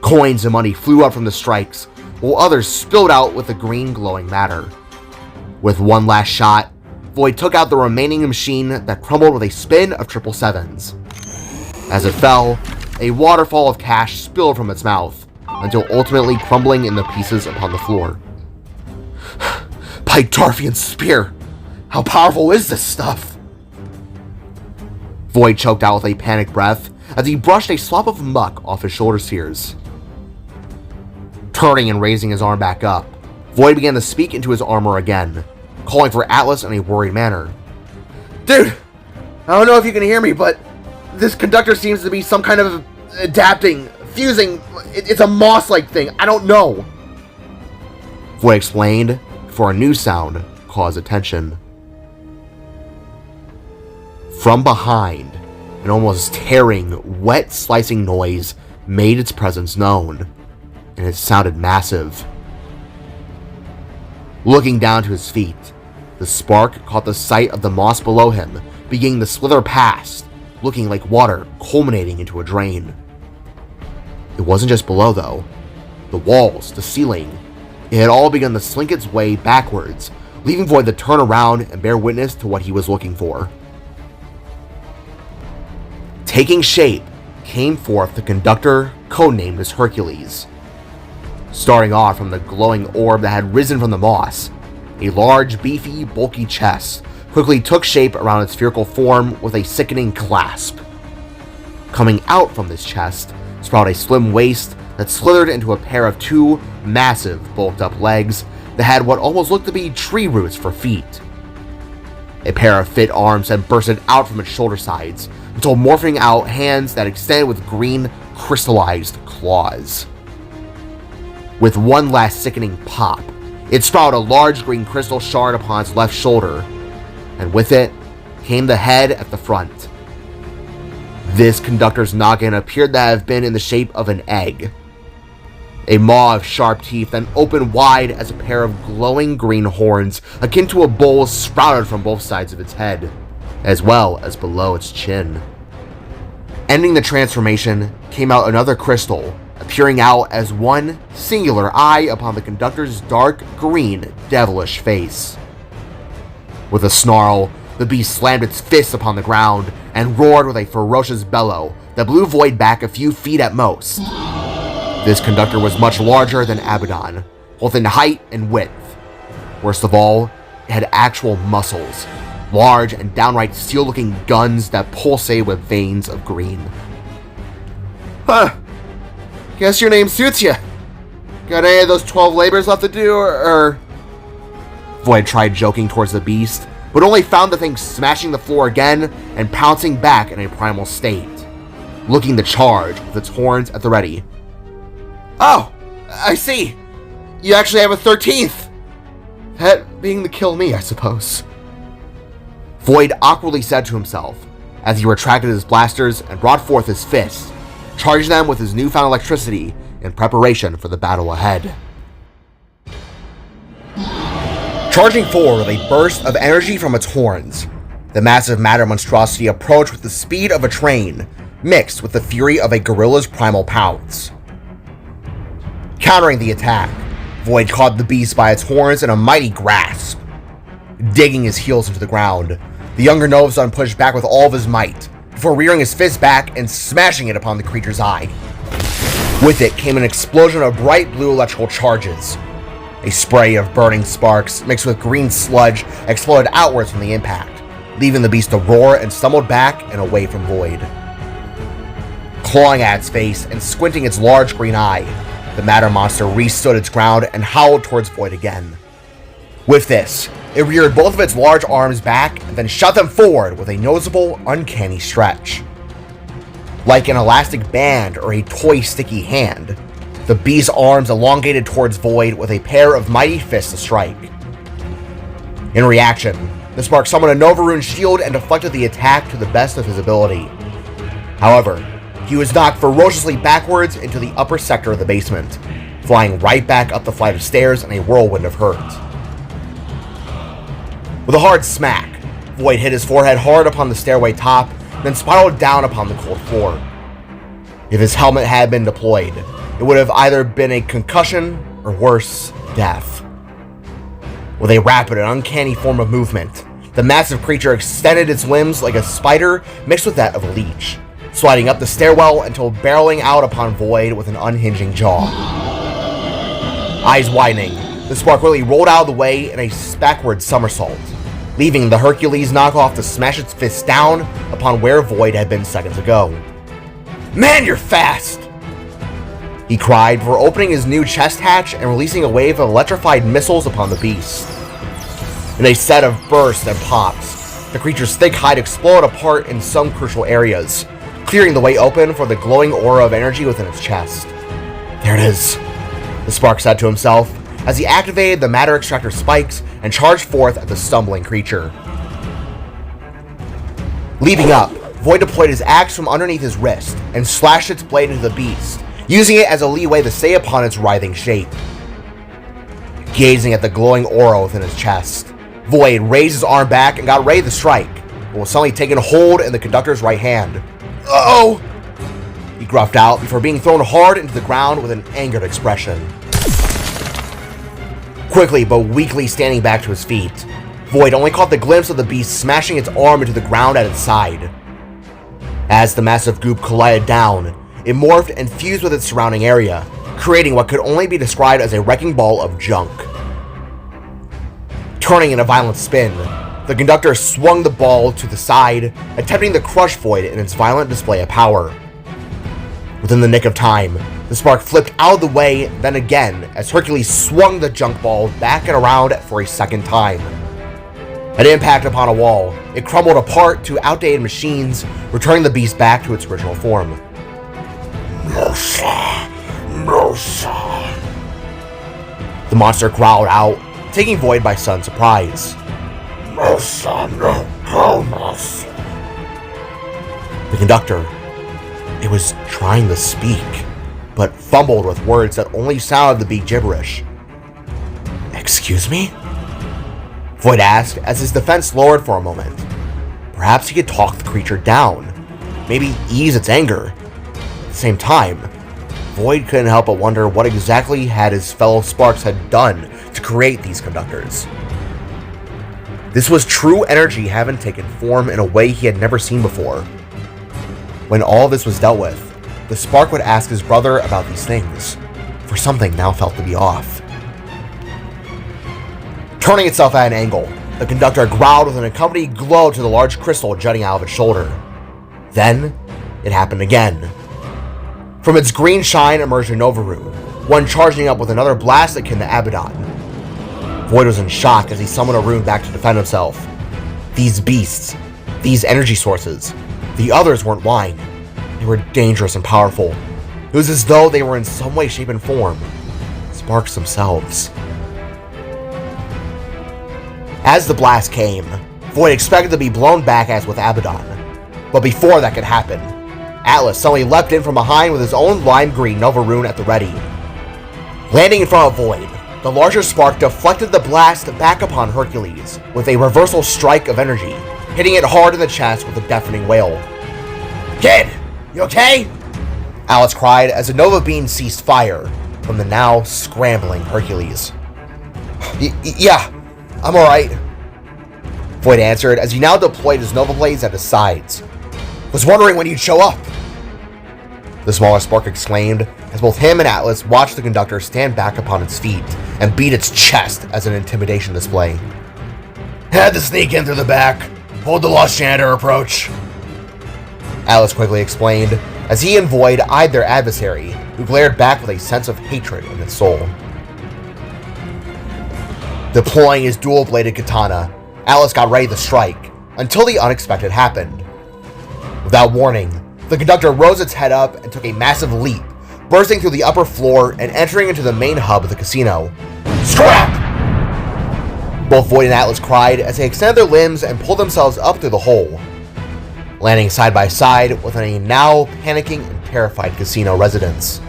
Coins and money flew up from the strikes, while others spilled out with the green glowing matter. With one last shot, Void took out the remaining machine that crumbled with a spin of 777s. As it fell, a waterfall of cash spilled from its mouth, until ultimately crumbling into pieces upon the floor. By Darfian's spear! How powerful is this stuff? Void choked out with a panicked breath as he brushed a slop of muck off his shoulder sears. Turning and raising his arm back up, Void began to speak into his armor again, calling for Atlas in a worried manner. Dude, I don't know if you can hear me, but this conductor seems to be some kind of adapting, fusing. It's a moss-like thing. I don't know. Void explained before a new sound caused attention. From behind, an almost tearing, wet slicing noise made its presence known, and it sounded massive. Looking down to his feet, the spark caught the sight of the moss below him, beginning to slither past, looking like water culminating into a drain. It wasn't just below, though. The walls, the ceiling, it had all begun to slink its way backwards, leaving Void to turn around and bear witness to what he was looking for. Taking shape came forth the conductor, codenamed as Hercules. Starting off from the glowing orb that had risen from the moss, a large, beefy, bulky chest quickly took shape around its spherical form with a sickening clasp. Coming out from this chest sprouted a slim waist that slithered into a pair of two massive, bulked-up legs that had what almost looked to be tree roots for feet. A pair of fit arms had bursted out from its shoulder sides, until morphing out hands that extended with green, crystallized claws. With one last sickening pop, it sprouted a large green crystal shard upon its left shoulder, and with it came the head at the front. This conductor's noggin appeared to have been in the shape of an egg. A maw of sharp teeth then opened wide as a pair of glowing green horns akin to a bowl sprouted from both sides of its head, as well as below its chin. Ending the transformation came out another crystal, appearing out as one singular eye upon the conductor's dark green, devilish face. With a snarl, the beast slammed its fists upon the ground and roared with a ferocious bellow that blew Void back a few feet at most. This conductor was much larger than Abaddon, both in height and width. Worst of all, it had actual muscles, large and downright steel-looking guns that pulsated with veins of green. Huh. Guess your name suits you. Got any of those 12 labors left to do, or... Void tried joking towards the beast, but only found the thing smashing the floor again and pouncing back in a primal state, looking to charge with its horns at the ready. Oh, I see. You actually have a 13th. That being to kill me, I suppose. Void awkwardly said to himself as he retracted his blasters and brought forth his fists, charging them with his newfound electricity in preparation for the battle ahead. Charging forward with a burst of energy from its horns, the massive matter monstrosity approached with the speed of a train, mixed with the fury of a gorilla's primal pounce. Countering the attack, Void caught the beast by its horns in a mighty grasp. Digging his heels into the ground, the younger Novasun pushed back with all of his might, before rearing his fist back and smashing it upon the creature's eye. With it came an explosion of bright blue electrical charges. A spray of burning sparks mixed with green sludge exploded outwards from the impact, leaving the beast to roar and stumbled back and away from Void. Clawing at its face and squinting its large green eye, the matter monster re-stood its ground and howled towards Void again. With this, it reared both of its large arms back and then shot them forward with a noticeable, uncanny stretch. Like an elastic band or a toy sticky hand, the beast's arms elongated towards Void with a pair of mighty fists to strike. In reaction, the spark summoned a Nova Rune shield and deflected the attack to the best of his ability. However, he was knocked ferociously backwards into the upper sector of the basement, flying right back up the flight of stairs in a whirlwind of hurt. With a hard smack, Void hit his forehead hard upon the stairway top, then spiraled down upon the cold floor. If his helmet had been deployed, it would have either been a concussion or worse, death. With a rapid and uncanny form of movement, the massive creature extended its limbs like a spider mixed with that of a leech, sliding up the stairwell until barreling out upon Void with an unhinging jaw. Eyes widening, the spark really rolled out of the way in a backward somersault, leaving the Hercules knockoff to smash its fist down upon where Void had been seconds ago. "Man, you're fast!" he cried before opening his new chest hatch and releasing a wave of electrified missiles upon the beast. In a set of bursts and pops, the creature's thick hide exploded apart in some crucial areas, clearing the way open for the glowing aura of energy within its chest. "There it is," the spark said to himself as he activated the matter extractor spikes and charged forth at the stumbling creature. Leaping up, Void deployed his axe from underneath his wrist and slashed its blade into the beast, using it as a leeway to stay upon its writhing shape. Gazing at the glowing aura within his chest, Void raised his arm back and got ready to strike, but was suddenly taken hold in the conductor's right hand. "Uh-oh!" he gruffed out before being thrown hard into the ground with an angered expression. Quickly but weakly standing back to his feet, Void only caught the glimpse of the beast smashing its arm into the ground at its side. As the massive goop collided down, it morphed and fused with its surrounding area, creating what could only be described as a wrecking ball of junk. Turning in a violent spin, the conductor swung the ball to the side, attempting to crush Void in its violent display of power. Within the nick of time, the spark flipped out of the way, then again, as Hercules swung the junk ball back and around for a second time. At impact upon a wall, it crumbled apart to outdated machines, returning the beast back to its original form. "Mercy, mercy," the monster growled out, taking Void by sudden surprise. "Mercy, no goodness." The conductor, it was trying to speak, but fumbled with words that only sounded to be gibberish. "Excuse me?" Void asked as his defense lowered for a moment. Perhaps he could talk the creature down, maybe ease its anger. At the same time, Void couldn't help but wonder what exactly had his fellow sparks had done to create these conductors. This was true energy having taken form in a way he had never seen before. When all this was dealt with, the spark would ask his brother about these things, for something now felt to be off. Turning itself at an angle, the conductor growled with an accompanied glow to the large crystal jutting out of its shoulder. Then, it happened again. From its green shine emerged a Nova rune, one charging up with another blast akin to Abaddon. Void was in shock as he summoned a rune back to defend himself. These beasts, these energy sources, the others weren't lying. They were dangerous and powerful. It was as though they were in some way, shape, and form sparks themselves. As the blast came, Void expected to be blown back as with Abaddon. But before that could happen, Atlas suddenly leapt in from behind with his own lime green Nova rune at the ready. Landing in front of Void, the larger spark deflected the blast back upon Hercules with a reversal strike of energy, hitting it hard in the chest with a deafening wail. "Kid, you okay?" Atlas cried as the Nova beam ceased fire from the now scrambling Hercules. Yeah, I'm alright," Void answered as he now deployed his Nova blades at his sides. "Was wondering when you'd show up," the smaller spark exclaimed as both him and Atlas watched the conductor stand back upon its feet and beat its chest as an intimidation display. "Had to sneak in through the back, hold the lost janitor approach," Atlas quickly explained as he and Void eyed their adversary, who glared back with a sense of hatred in its soul. Deploying his dual-bladed katana, Atlas got ready to strike, until the unexpected happened. Without warning, the conductor rose its head up and took a massive leap, bursting through the upper floor and entering into the main hub of the casino. "Scrap!" Both Void and Atlas cried as they extended their limbs and pulled themselves up through the hole, landing side by side within a now panicking and terrified casino residents.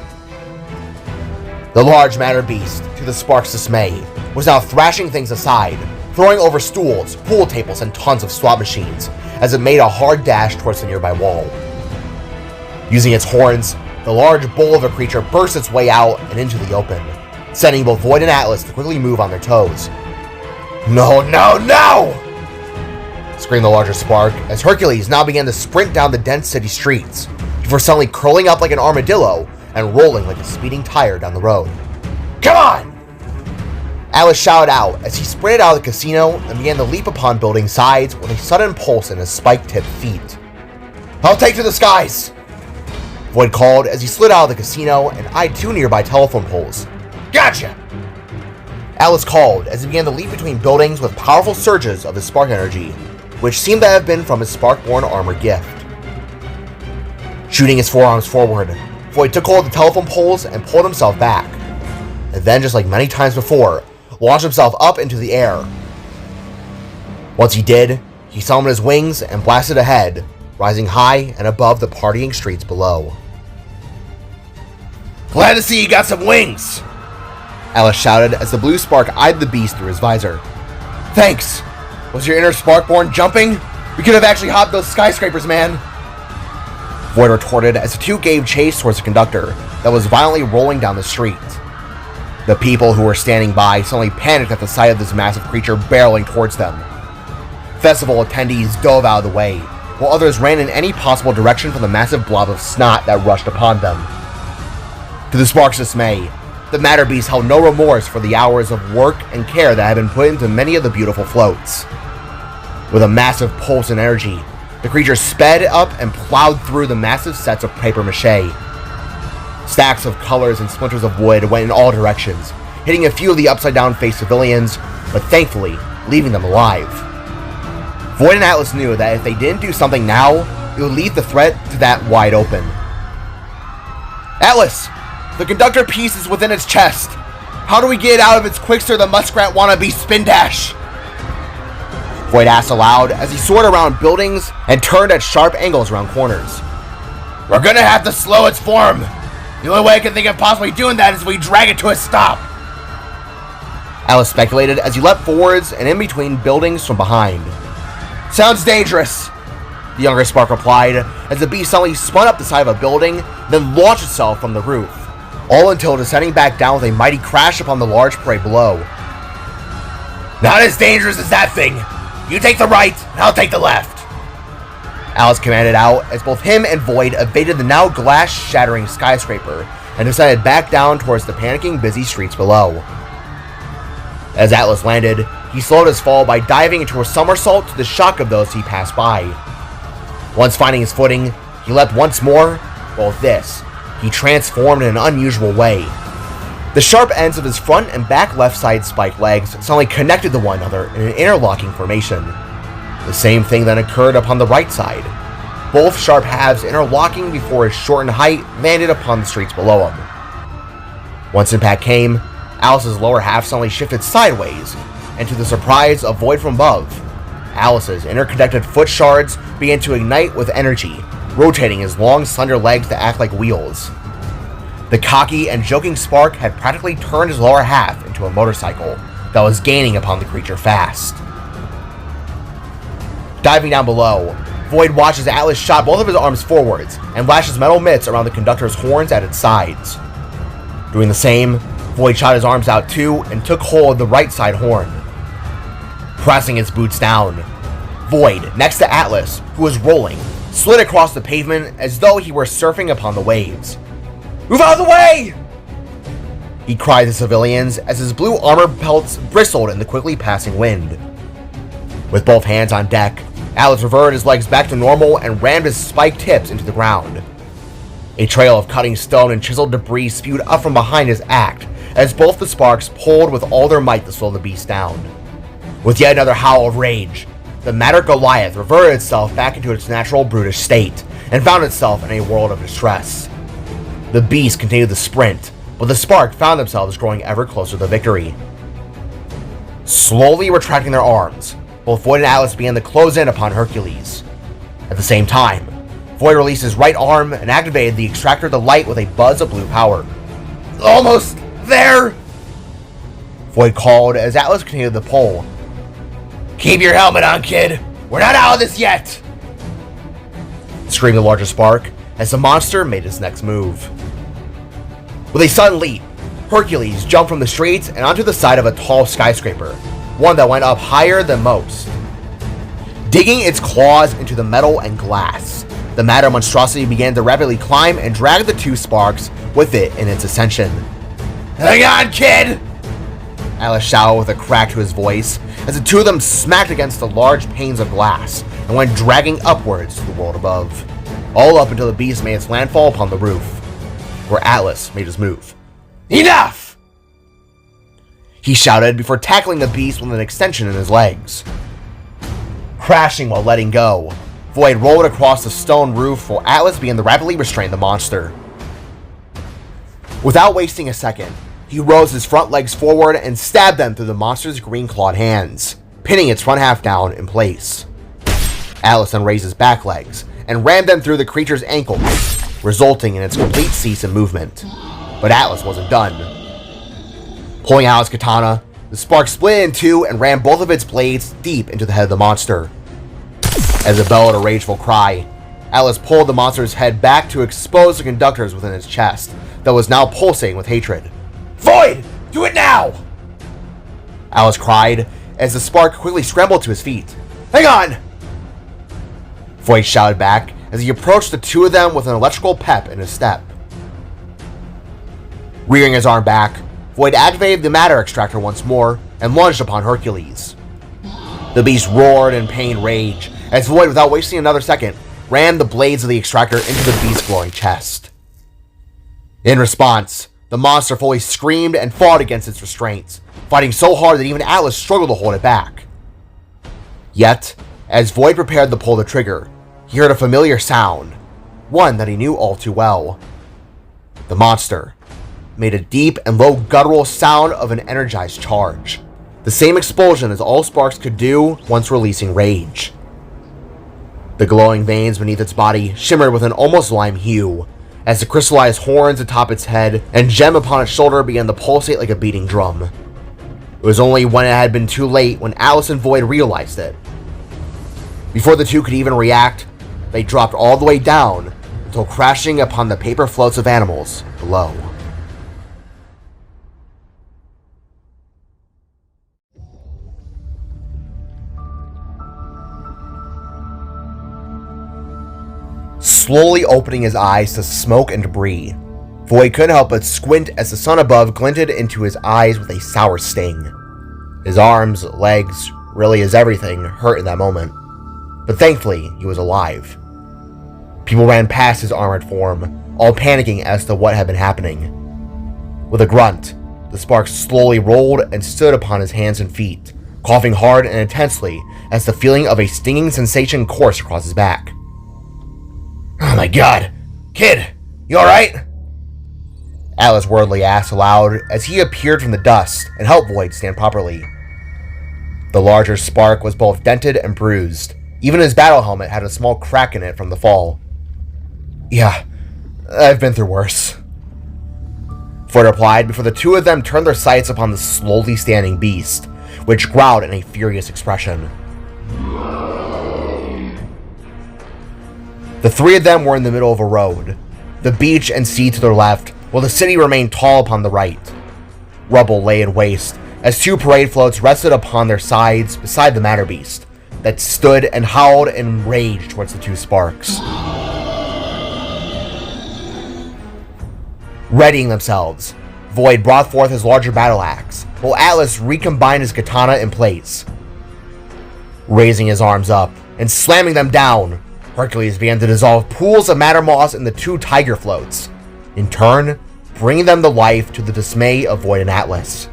The large matter beast, to the spark's dismay, was now thrashing things aside, throwing over stools, pool tables, and tons of slot machines as it made a hard dash towards the nearby wall. Using its horns, the large bull of a creature burst its way out and into the open, sending both Void and Atlas to quickly move on their toes. "No, no, no!" screamed the larger Spark as Hercules now began to sprint down the dense city streets, before suddenly curling up like an armadillo and rolling like a speeding tire down the road. "Come on!" Atlas shouted out as he sprinted out of the casino and began to leap upon building sides with a sudden pulse in his spike-tipped feet. "I'll take to the skies!" Void called as he slid out of the casino and eyed two nearby telephone poles. "Gotcha!" Atlas called as he began to leap between buildings with powerful surges of his spark energy, which seemed to have been from his Sparkborn armor gift. Shooting his forearms forward, Void took hold of the telephone poles and pulled himself back, and then, just like many times before, launched himself up into the air. Once he did, he summoned his wings and blasted ahead, rising high and above the partying streets below. "Glad to see you got some wings!" Atlas shouted as the blue spark eyed the beast through his visor. "Thanks! Was your inner Sparkborn jumping? We could have actually hopped those skyscrapers, man!" Void retorted as the two gave chase towards the conductor that was violently rolling down the street. The people who were standing by suddenly panicked at the sight of this massive creature barreling towards them. Festival attendees dove out of the way, while others ran in any possible direction from the massive blob of snot that rushed upon them. To the Spark's dismay, the Matter Beast held no remorse for the hours of work and care that had been put into many of the beautiful floats. With a massive pulse and energy, the creature sped up and plowed through the massive sets of paper mache. Stacks of colors and splinters of wood went in all directions, hitting a few of the upside-down faced civilians, but thankfully leaving them alive. Void and Atlas knew that if they didn't do something now, it would leave the threat to that wide open. "Atlas! The conductor piece is within its chest. How do we get it out of its Quickster the Muskrat wannabe spin dash?" Void asked aloud as he soared around buildings and turned at sharp angles around corners. "We're gonna have to slow its form. The only way I can think of possibly doing that is if we drag it to a stop." Atlas speculated as he leapt forwards and in between buildings from behind. "Sounds dangerous," the younger Spark replied as the beast suddenly spun up the side of a building, then launched itself from the roof, all until descending back down with a mighty crash upon the large parade below. "Not as dangerous as that thing. You take the right, and I'll take the left," Atlas commanded out as both him and Void evaded the now glass-shattering skyscraper and descended back down towards the panicking busy streets below. As Atlas landed, he slowed his fall by diving into a somersault to the shock of those he passed by. Once finding his footing, he leapt once more, but with this, he transformed in an unusual way. The sharp ends of his front and back left side spiked legs suddenly connected to one another in an interlocking formation. The same thing then occurred upon the right side. Both sharp halves interlocking before his shortened height landed upon the streets below him. Once impact came, Alice's lower half suddenly shifted sideways, and to the surprise of Void from above, Alice's interconnected foot shards began to ignite with energy, rotating his long, slender legs to act like wheels. The cocky and joking Spark had practically turned his lower half into a motorcycle that was gaining upon the creature fast. Diving down below, Void watches Atlas shot both of his arms forwards and lashes metal mitts around the conductor's horns at its sides. Doing the same, Void shot his arms out too and took hold of the right side horn. Pressing its boots down, Void, next to Atlas, who was rolling, slid across the pavement as though he were surfing upon the waves. "Move out of the way!" he cried to civilians as his blue armor pelts bristled in the quickly passing wind. With both hands on deck, Atlas reverted his legs back to normal and rammed his spiked tips into the ground. A trail of cutting stone and chiseled debris spewed up from behind his act as both the Sparks pulled with all their might to slow the beast down. With yet another howl of rage, the Matter Goliath reverted itself back into its natural brutish state and found itself in a world of distress. The beast continued the sprint, but the Spark found themselves growing ever closer to victory. Slowly retracting their arms, both Void and Atlas began to close in upon Hercules. At the same time, Void released his right arm and activated the extractor of the light with a buzz of blue power. "Almost there!" Void called as Atlas continued the pull, Keep your helmet on, kid! We're not out of this yet! Screamed the larger spark as the monster made its next move. With a sudden leap, Hercules jumped from the streets and onto the side of a tall skyscraper, one that went up higher than most. Digging its claws into the metal and glass, the matter monstrosity began to rapidly climb and drag the two sparks with it in its ascension. Hang on, kid! Atlas shouted with a crack to his voice as the two of them smacked against the large panes of glass and went dragging upwards to the world above, all up until the beast made its landfall upon the roof, where Atlas made his move. Enough! He shouted before tackling the beast with an extension in his legs. Crashing while letting go, Void rolled across the stone roof while Atlas began to rapidly restrain the monster. Without wasting a second, he rose his front legs forward and stabbed them through the monster's green-clawed hands, pinning its front half down in place. Atlas then raised his back legs and rammed them through the creature's ankles, resulting in its complete cease in movement. But Atlas wasn't done. Pulling out his katana, the spark split in two and ran both of its blades deep into the head of the monster. As it bellowed a rageful cry, Atlas pulled the monster's head back to expose the conductors within its chest that was now pulsating with hatred. Void! Do it now! Atlas cried as the spark quickly scrambled to his feet. Hang on! Void shouted back as he approached the two of them with an electrical pep in his step. Rearing his arm back, Void activated the matter extractor once more and lunged upon Hercules. The beast roared in pain rage as Void, without wasting another second, ran the blades of the extractor into the beast's glowing chest. In response, the monster fully screamed and fought against its restraints, fighting so hard that even Atlas struggled to hold it back. Yet, as Void prepared to pull the trigger, he heard a familiar sound, one that he knew all too well. The monster made a deep and low guttural sound of an energized charge, the same explosion as all sparks could do once releasing rage. The glowing veins beneath its body shimmered with an almost lime hue, as the crystallized horns atop its head and gem upon its shoulder began to pulsate like a beating drum. It was only when it had been too late when Alice and Void realized it. Before the two could even react, they dropped all the way down until crashing upon the paper floats of animals below. Slowly opening his eyes to smoke and debris, Void couldn't help but squint as the sun above glinted into his eyes with a sour sting. His arms, legs, really his everything, hurt in that moment. But thankfully, he was alive. People ran past his armored form, all panicking as to what had been happening. With a grunt, the spark slowly rolled and stood upon his hands and feet, coughing hard and intensely as the feeling of a stinging sensation coursed across his back. Oh my god! Kid, you alright? Atlas worriedly asked aloud as he appeared from the dust and helped Void stand properly. The larger spark was both dented and bruised. Even his battle helmet had a small crack in it from the fall. Yeah, I've been through worse. Void replied before the two of them turned their sights upon the slowly standing beast, which growled in a furious expression. The three of them were in the middle of a road, the beach and sea to their left, while the city remained tall upon the right. Rubble lay in waste as two parade floats rested upon their sides beside the matter beast that stood and howled in rage towards the two sparks. Readying themselves, Void brought forth his larger battle axe, while Atlas recombined his katana in place. Raising his arms up and slamming them down, Hercules began to dissolve pools of matter moss in the two tiger floats, in turn bringing them to life to the dismay of Void and Atlas.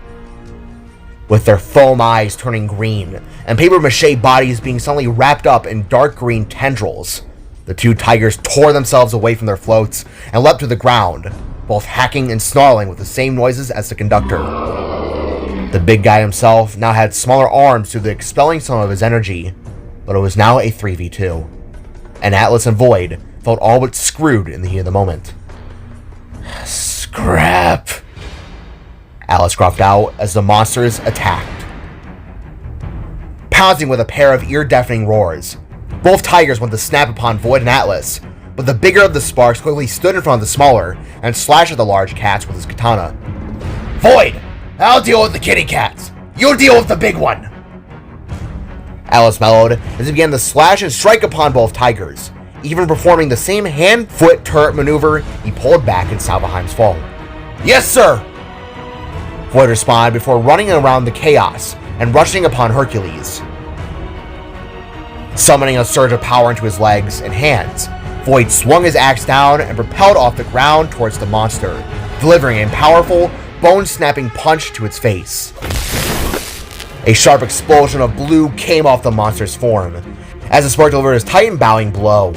With their foam eyes turning green and papier-mâché bodies being suddenly wrapped up in dark green tendrils, the two tigers tore themselves away from their floats and leapt to the ground, both hacking and snarling with the same noises as the conductor. The big guy himself now had smaller arms due to expelling some of his energy, but it was now a 3v2. And Atlas and Void felt all but screwed in the heat of the moment. Scrap! Atlas gruffed out as the monsters attacked. pounding with a pair of ear-deafening roars. Both tigers went to snap upon Void and Atlas, but the bigger of the sparks quickly stood in front of the smaller and slashed at the large cats with his katana. "Void, I'll deal with the kitty cats. You deal with the big one." Atlas bellowed as he began to slash and strike upon both tigers, even performing the same hand-foot turret maneuver he pulled back in Salvaheim's fall. "Yes, sir!" Void responded before running around the chaos and rushing upon Hercules. Summoning a surge of power into his legs and hands, Void swung his axe down and propelled off the ground towards the monster, delivering a powerful, bone-snapping punch to its face. A sharp explosion of blue came off the monster's form, as the spark delivered his titan-bowing blow.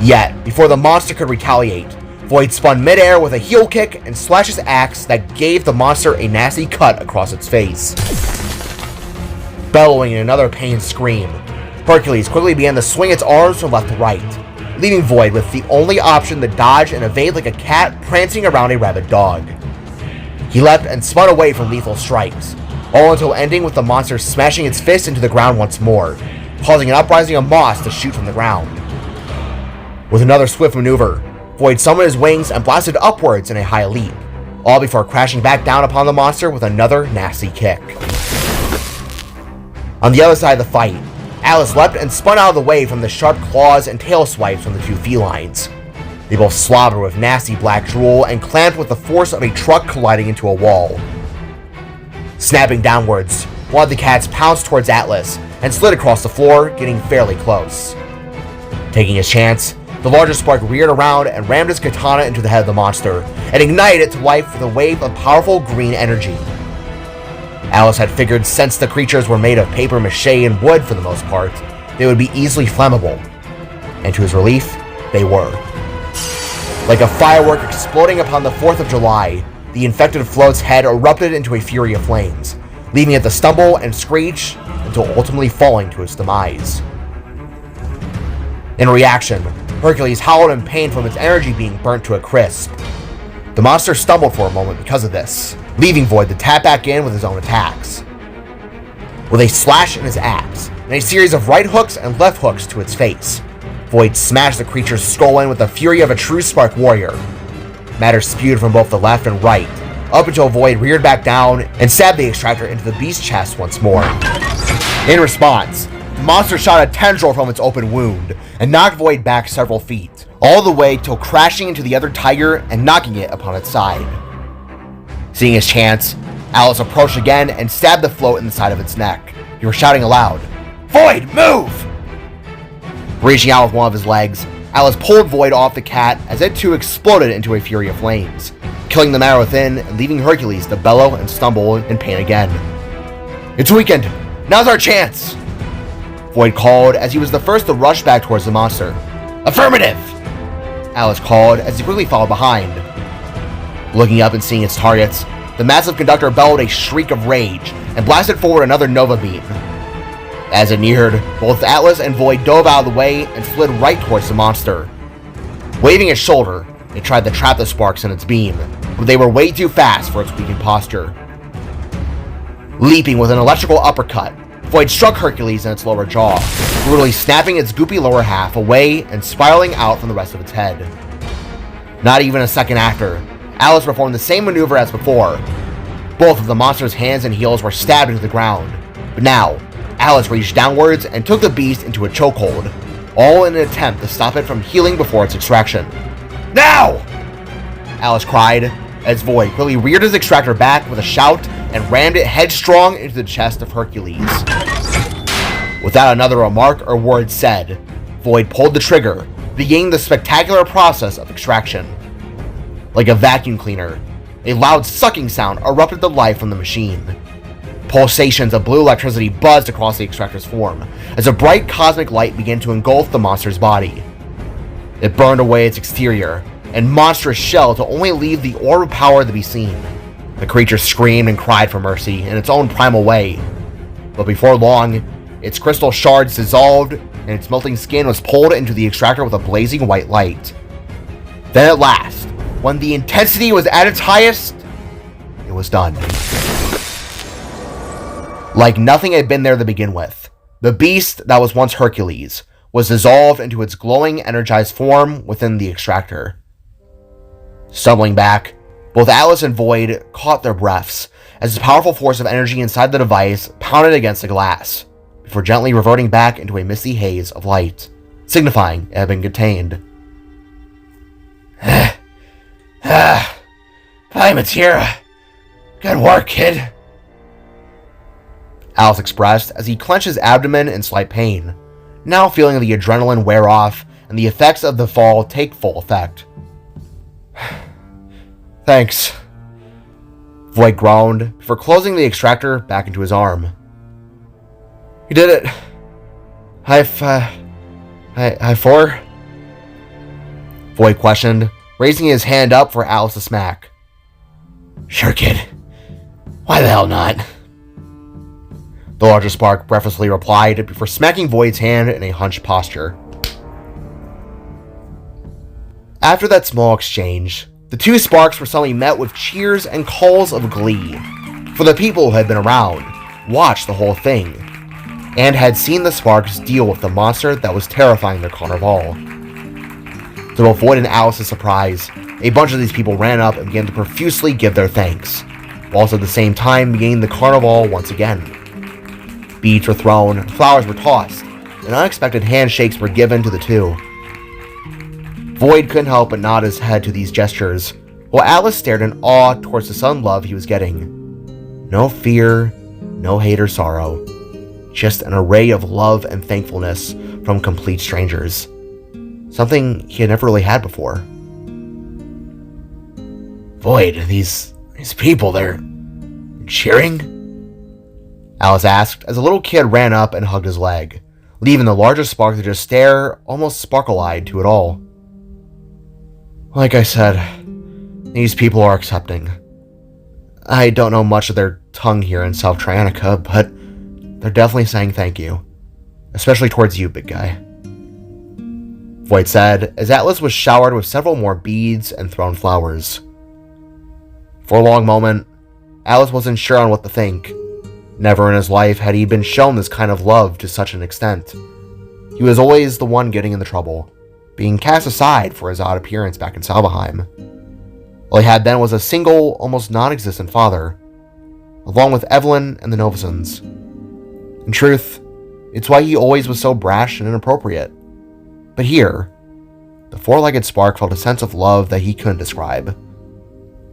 Yet, before the monster could retaliate, Void spun midair with a heel kick and slashed his axe that gave the monster a nasty cut across its face. Bellowing in another pained scream, Hercules quickly began to swing its arms from left to right, leaving Void with the only option to dodge and evade like a cat prancing around a rabid dog. He leapt and spun away from lethal strikes, all until ending with the monster smashing its fist into the ground once more, causing an uprising of moss to shoot from the ground. With another swift maneuver, Void summoned his wings and blasted upwards in a high leap, all before crashing back down upon the monster with another nasty kick. On the other side of the fight, Atlas leapt and spun out of the way from the sharp claws and tail swipes from the two felines. They both slobbered with nasty black drool and clamped with the force of a truck colliding into a wall. Snapping downwards, one of the cats pounced towards Atlas and slid across the floor, getting fairly close. Taking his chance, the larger spark reared around and rammed his katana into the head of the monster and ignited it to life with a wave of powerful green energy. Atlas had figured since the creatures were made of paper mache and wood for the most part, they would be easily flammable. And to his relief, they were. Like a firework exploding upon the 4th of July, the infected float's head erupted into a fury of flames, leaving it to stumble and screech until ultimately falling to its demise. In reaction, Hercules howled in pain from its energy being burnt to a crisp. The monster stumbled for a moment because of this, leaving Void to tap back in with his own attacks. With a slash in his axe, and a series of right hooks and left hooks to its face, Void smashed the creature's skull in with the fury of a true Spark warrior. Matter spewed from both the left and right, up until Void reared back down and stabbed the extractor into the beast's chest once more. In response, the monster shot a tendril from its open wound and knocked Void back several feet, all the way till crashing into the other tiger and knocking it upon its side. Seeing his chance, Atlas approached again and stabbed the float in the side of its neck. He was shouting aloud, "Void, move!" Reaching out with one of his legs, Atlas pulled Void off the cat as it too exploded into a fury of flames, killing the matter within and leaving Hercules to bellow and stumble in pain again. "It's weakened! Now's our chance!" Void called as he was the first to rush back towards the monster. "Affirmative!" Atlas called as he quickly followed behind. Looking up and seeing its targets, the massive conductor bellowed a shriek of rage and blasted forward another Nova beam. As it neared, both Atlas and Void dove out of the way and slid right towards the monster. Waving its shoulder, it tried to trap the sparks in its beam, but they were way too fast for its weakened posture. Leaping with an electrical uppercut, Void struck Hercules in its lower jaw, brutally snapping its goopy lower half away and spiraling out from the rest of its head. Not even a second after, Atlas performed the same maneuver as before. Both of the monster's hands and heels were stabbed into the ground, but now, Atlas reached downwards and took the beast into a chokehold, all in an attempt to stop it from healing before its extraction. "Now!" Atlas cried, as Void quickly reared his extractor back with a shout and rammed it headstrong into the chest of Hercules. Without another remark or word said, Void pulled the trigger, beginning the spectacular process of extraction. Like a vacuum cleaner, a loud sucking sound erupted to life from the machine. Pulsations of blue electricity buzzed across the extractor's form as a bright cosmic light began to engulf the monster's body. It burned away its exterior and monstrous shell to only leave the orb of power to be seen. The creature screamed and cried for mercy in its own primal way, but before long, its crystal shards dissolved and its melting skin was pulled into the extractor with a blazing white light. Then at last, when the intensity was at its highest, it was done. Like nothing had been there to begin with, the beast that was once Hercules was dissolved into its glowing, energized form within the extractor. Stumbling back, both Atlas and Void caught their breaths as the powerful force of energy inside the device pounded against the glass, before gently reverting back into a misty haze of light, signifying it had been contained. Hi, Matira. Good work, kid. Alice expressed as he clenched his abdomen in slight pain, now feeling the adrenaline wear off and the effects of the fall take full effect. Thanks. Void groaned before closing the extractor back into his arm. You did it. High four? Void questioned, raising his hand up for Alice to smack. Sure, kid. Why the hell not? The larger spark breathlessly replied before smacking Void's hand in a hunched posture. After that small exchange, the two sparks were suddenly met with cheers and calls of glee, for the people who had been around, watched the whole thing, and had seen the sparks deal with the monster that was terrifying their carnival. To both Void and Alice's surprise, a bunch of these people ran up and began to profusely give their thanks, whilst at the same time beginning the carnival once again. Beads were thrown, flowers were tossed, and unexpected handshakes were given to the two. Void couldn't help but nod his head to these gestures, while Atlas stared in awe towards the sudden love he was getting. No fear, no hate or sorrow, just an array of love and thankfulness from complete strangers. Something he had never really had before. Void, these people, they're cheering? Alice asked as a little kid ran up and hugged his leg, leaving the larger spark to just stare, almost sparkle-eyed, to it all. Like I said, these people are accepting. I don't know much of their tongue here in South Trianica, but they're definitely saying thank you. Especially towards you, big guy. Void said, as Atlas was showered with several more beads and thrown flowers. For a long moment, Atlas wasn't sure on what to think. Never in his life had he been shown this kind of love to such an extent. He was always the one getting in the trouble, being cast aside for his odd appearance back in Salvaheim. All he had then was a single, almost non-existent father, along with Evelyn and the Novusons. In truth, it's why he always was so brash and inappropriate. But here, the four-legged spark felt a sense of love that he couldn't describe.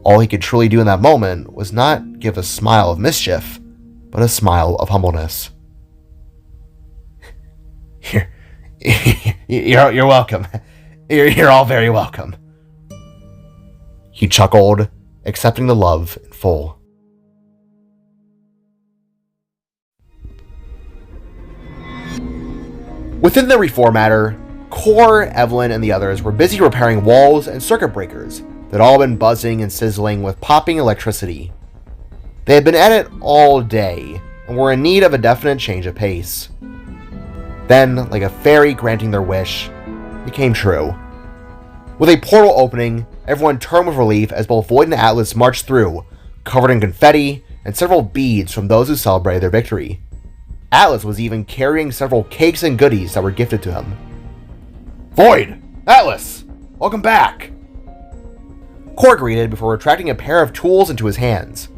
All he could truly do in that moment was not give a smile of mischief, but a smile of humbleness. You're welcome. You're all very welcome. He chuckled, accepting the love in full. Within the reformator, Core, Evelyn, and the others were busy repairing walls and circuit breakers that had all been buzzing and sizzling with popping electricity. They had been at it all day and were in need of a definite change of pace. Then, like a fairy granting their wish, it came true. With a portal opening, everyone turned with relief as both Void and Atlas marched through, covered in confetti and several beads from those who celebrated their victory. Atlas was even carrying several cakes and goodies that were gifted to him. Void! Atlas! Welcome back! Core greeted before retracting a pair of tools into his hands.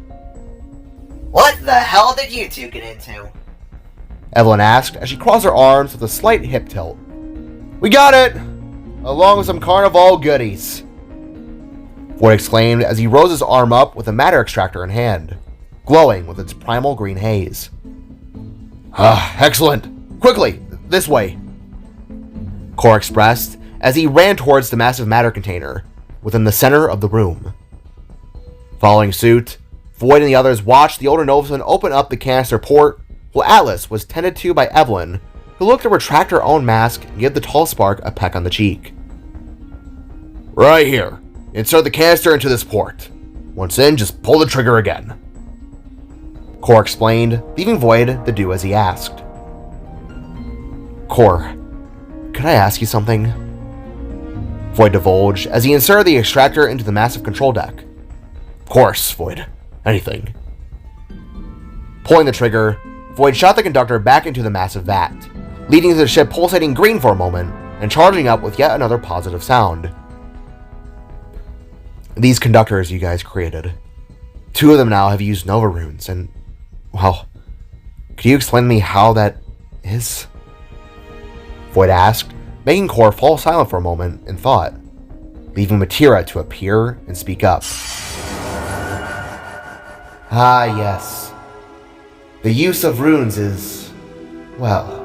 What the hell did you two get into? Evelyn asked as she crossed her arms with a slight hip tilt. We got it! Along with some carnival goodies. Void exclaimed as he rose his arm up with a matter extractor in hand, glowing with its primal green haze. Excellent! Quickly, this way! Core expressed as he ran towards the massive matter container within the center of the room. Following suit, Void and the others watched the older Novason open up the canister port, while Atlas was tended to by Evelyn, who looked to retract her own mask and give the tall spark a peck on the cheek. Right here. Insert the canister into this port. Once in, just pull the trigger again. Core explained, leaving Void to do as he asked. Core, could I ask you something? Void divulged as he inserted the extractor into the massive control deck. Of course, Void. Anything. Pulling the trigger, Void shot the conductor back into the massive vat, leading to the ship pulsating green for a moment and charging up with yet another positive sound. These conductors you guys created, 2 of them now have used Nova runes, and, well, could you explain to me how that is? Void asked, making Core fall silent for a moment in thought, leaving Matira to appear and speak up. Ah, yes. The use of runes is, well,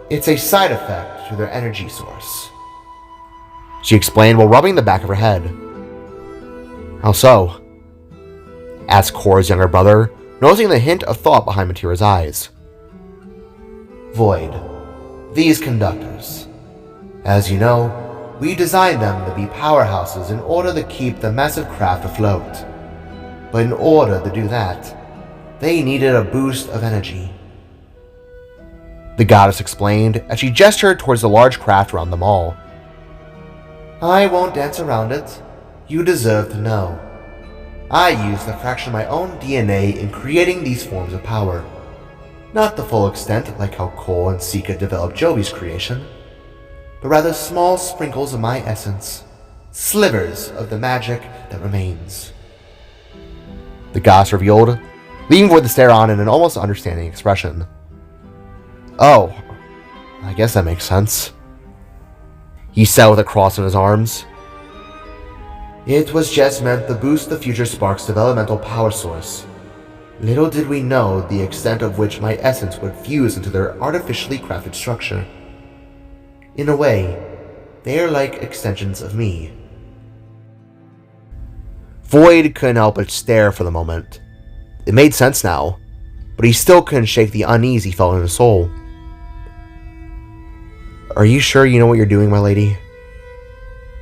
it's a side effect to their energy source, she explained while rubbing the back of her head. How so? Asked Core's younger brother, noticing the hint of thought behind Matira's eyes. Void. These conductors. As you know, we designed them to be powerhouses in order to keep the massive craft afloat. But in order to do that, they needed a boost of energy. The goddess explained as she gestured towards the large craft around them all. I won't dance around it. You deserve to know. I used a fraction of my own DNA in creating these forms of power. Not the full extent like how Cole and Sika developed Jovi's creation, but rather small sprinkles of my essence, slivers of the magic that remains. The goddess revealed, leaving Void to stare on in an almost understanding expression. Oh, I guess that makes sense. He said with a cross in his arms. It was just meant to boost the future Spark's developmental power source. Little did we know the extent of which my essence would fuse into their artificially crafted structure. In a way, they are like extensions of me. Void couldn't help but stare for the moment. It made sense now, but he still couldn't shake the unease he felt in his soul. Are you sure you know what you're doing, my lady?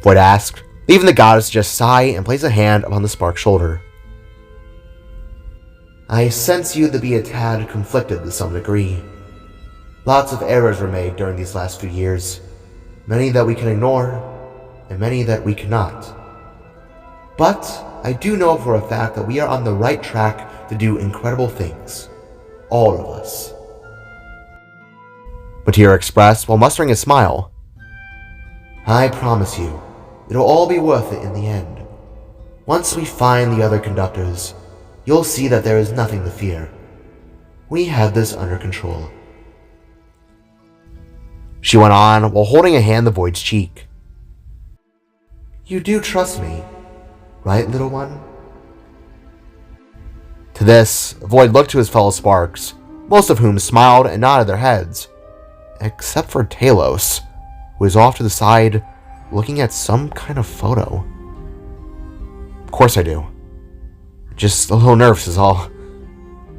Void asked, leaving the goddess to just sigh and place a hand upon the Spark's shoulder. I sense you to be a tad conflicted to some degree. Lots of errors were made during these last few years, many that we can ignore, and many that we cannot. But I do know for a fact that we are on the right track to do incredible things. All of us. Matira expressed while mustering a smile. I promise you, it'll all be worth it in the end. Once we find the other conductors, you'll see that there is nothing to fear. We have this under control. She went on while holding a hand to Void's cheek. You do trust me, right, little one? To this, Void looked to his fellow Sparks, most of whom smiled and nodded their heads, except for Talos, who was off to the side looking at some kind of photo. Of course I do. Just a little nervous is all.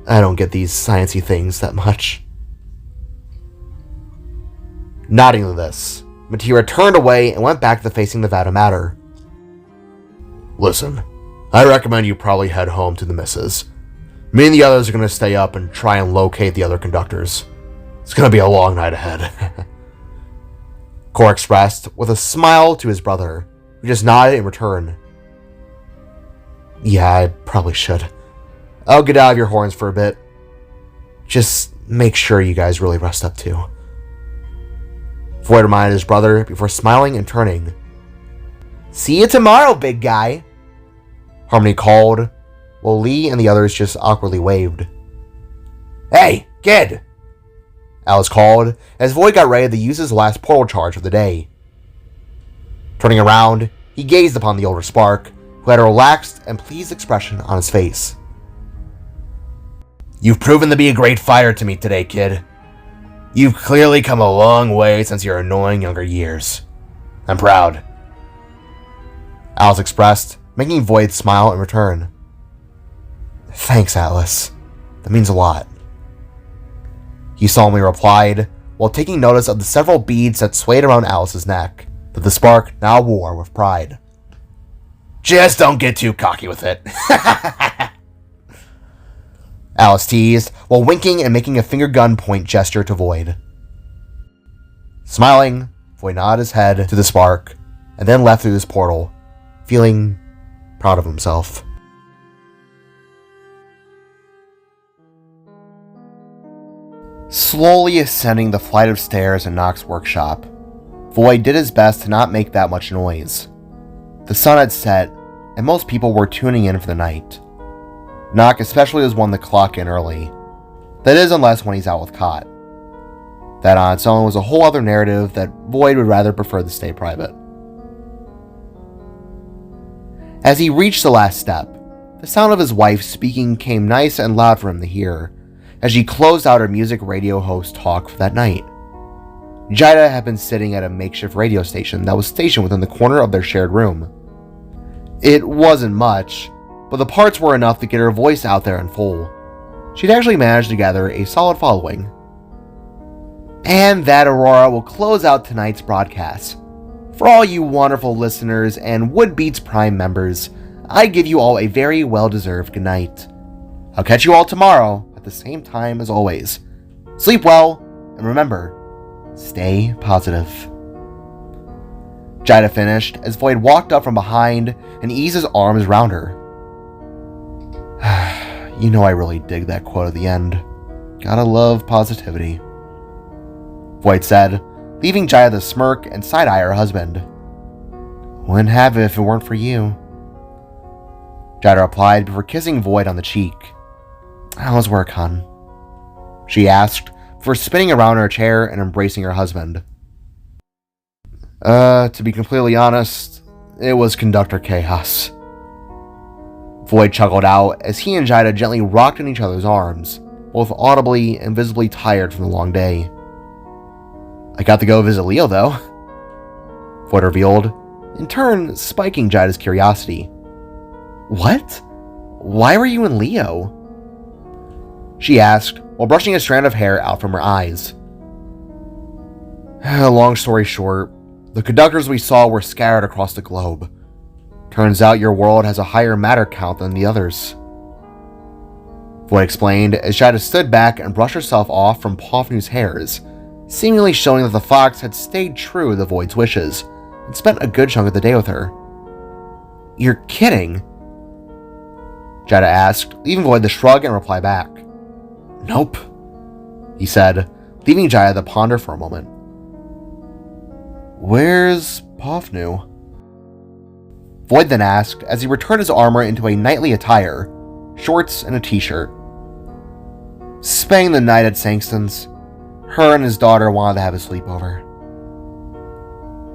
I don't get these sciencey things that much. Nodding to this, Matira turned away and went back to facing the vat of matter. Listen, I recommend you probably head home to the missus. Me and the others are going to stay up and try and locate the other conductors. It's going to be a long night ahead. Core expressed with a smile to his brother, who just nodded in return. Yeah, I probably should. I'll get out of your horns for a bit. Just make sure you guys really rest up too. Void reminded his brother before smiling and turning. See you tomorrow, big guy. Harmony called, while Lee and the others just awkwardly waved. Hey, kid! Alice called as Void got ready to use his last portal charge of the day. Turning around, he gazed upon the older Spark, who had a relaxed and pleased expression on his face. You've proven to be a great fighter to me today, kid. You've clearly come a long way since your annoying younger years. I'm proud. Alice expressed, making Void smile in return. Thanks, Alice. That means a lot. He solemnly replied, while taking notice of the several beads that swayed around Alice's neck, that the Spark now wore with pride. Just don't get too cocky with it. Alice teased, while winking and making a finger gun point gesture to Void. Smiling, Void nodded his head to the Spark, and then left through his portal, feeling proud of himself. Slowly ascending the flight of stairs in Nock's workshop, Void did his best to not make that much noise. The sun had set, and most people were tuning in for the night. Nock especially was one to clock in early. That is, unless when he's out with Cot. That on its own was a whole other narrative that Void would rather prefer to stay private. As he reached the last step, the sound of his wife speaking came nice and loud for him to hear, as she closed out her music radio host talk for that night. Jida had been sitting at a makeshift radio station that was stationed within the corner of their shared room. It wasn't much, but the parts were enough to get her voice out there in full. She'd actually managed to gather a solid following. And that, Aurora, will close out tonight's broadcast. For all you wonderful listeners and Woodbeats Prime members, I give you all a very well-deserved good night. I'll catch you all tomorrow at the same time as always. Sleep well, and remember, stay positive. Jida finished as Void walked up from behind and eased his arms around her. You know I really dig that quote at the end. Gotta love positivity. Void said, leaving Jida to smirk and side-eye her husband. Wouldn't have it if it weren't for you. Jida replied before kissing Void on the cheek. How's work, hon? She asked, before spinning around in her chair and embracing her husband. To be completely honest, it was conductor chaos. Void chuckled out as he and Jida gently rocked in each other's arms, both audibly and visibly tired from the long day. I got to go visit Leo, though, Void revealed, in turn spiking Jida's curiosity. What? Why were you in Leo? She asked, while brushing a strand of hair out from her eyes. Long story short, the conductors we saw were scattered across the globe. Turns out your world has a higher matter count than the others. Void explained as Jida stood back and brushed herself off from Pofnu's hairs, seemingly showing that the fox had stayed true to Void's wishes and spent a good chunk of the day with her. You're kidding? Jida asked, leaving Void to shrug and reply back. Nope, he said, leaving Jida to ponder for a moment. Where's Pofnu? Void then asked as he returned his armor into a nightly attire, shorts and a t-shirt. Spending the night at Sangston's, her and his daughter wanted to have a sleepover.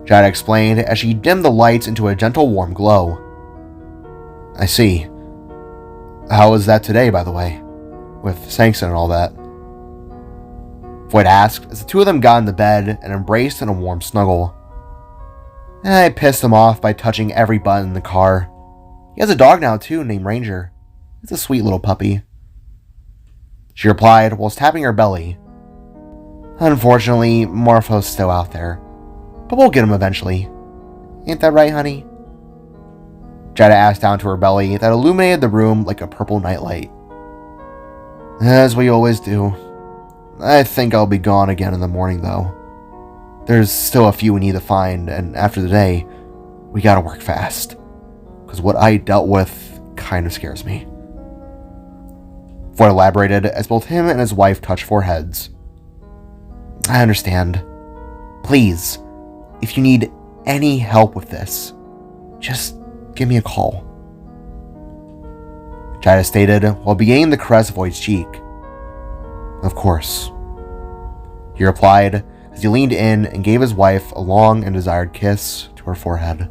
Jida explained as she dimmed the lights into a gentle warm glow. I see. How was that today, by the way? With Sangston and all that? Void asked as the two of them got into bed and embraced in a warm snuggle. I pissed him off by touching every button in the car. He has a dog now too, named Ranger. It's a sweet little puppy. She replied whilst tapping her belly. Unfortunately, Morpho's still out there, but we'll get him eventually. Ain't that right, honey? Jida asked down to her belly that illuminated the room like a purple nightlight. As we always do. I think I'll be gone again in the morning, though. There's still a few we need to find, and after the day, we gotta work fast. Because what I dealt with kind of scares me. Void elaborated as both him and his wife touched foreheads. I understand. Please, if you need any help with this, just give me a call. Jida stated while beginning to caress Void's cheek. Of course. He replied as he leaned in and gave his wife a long and desired kiss to her forehead.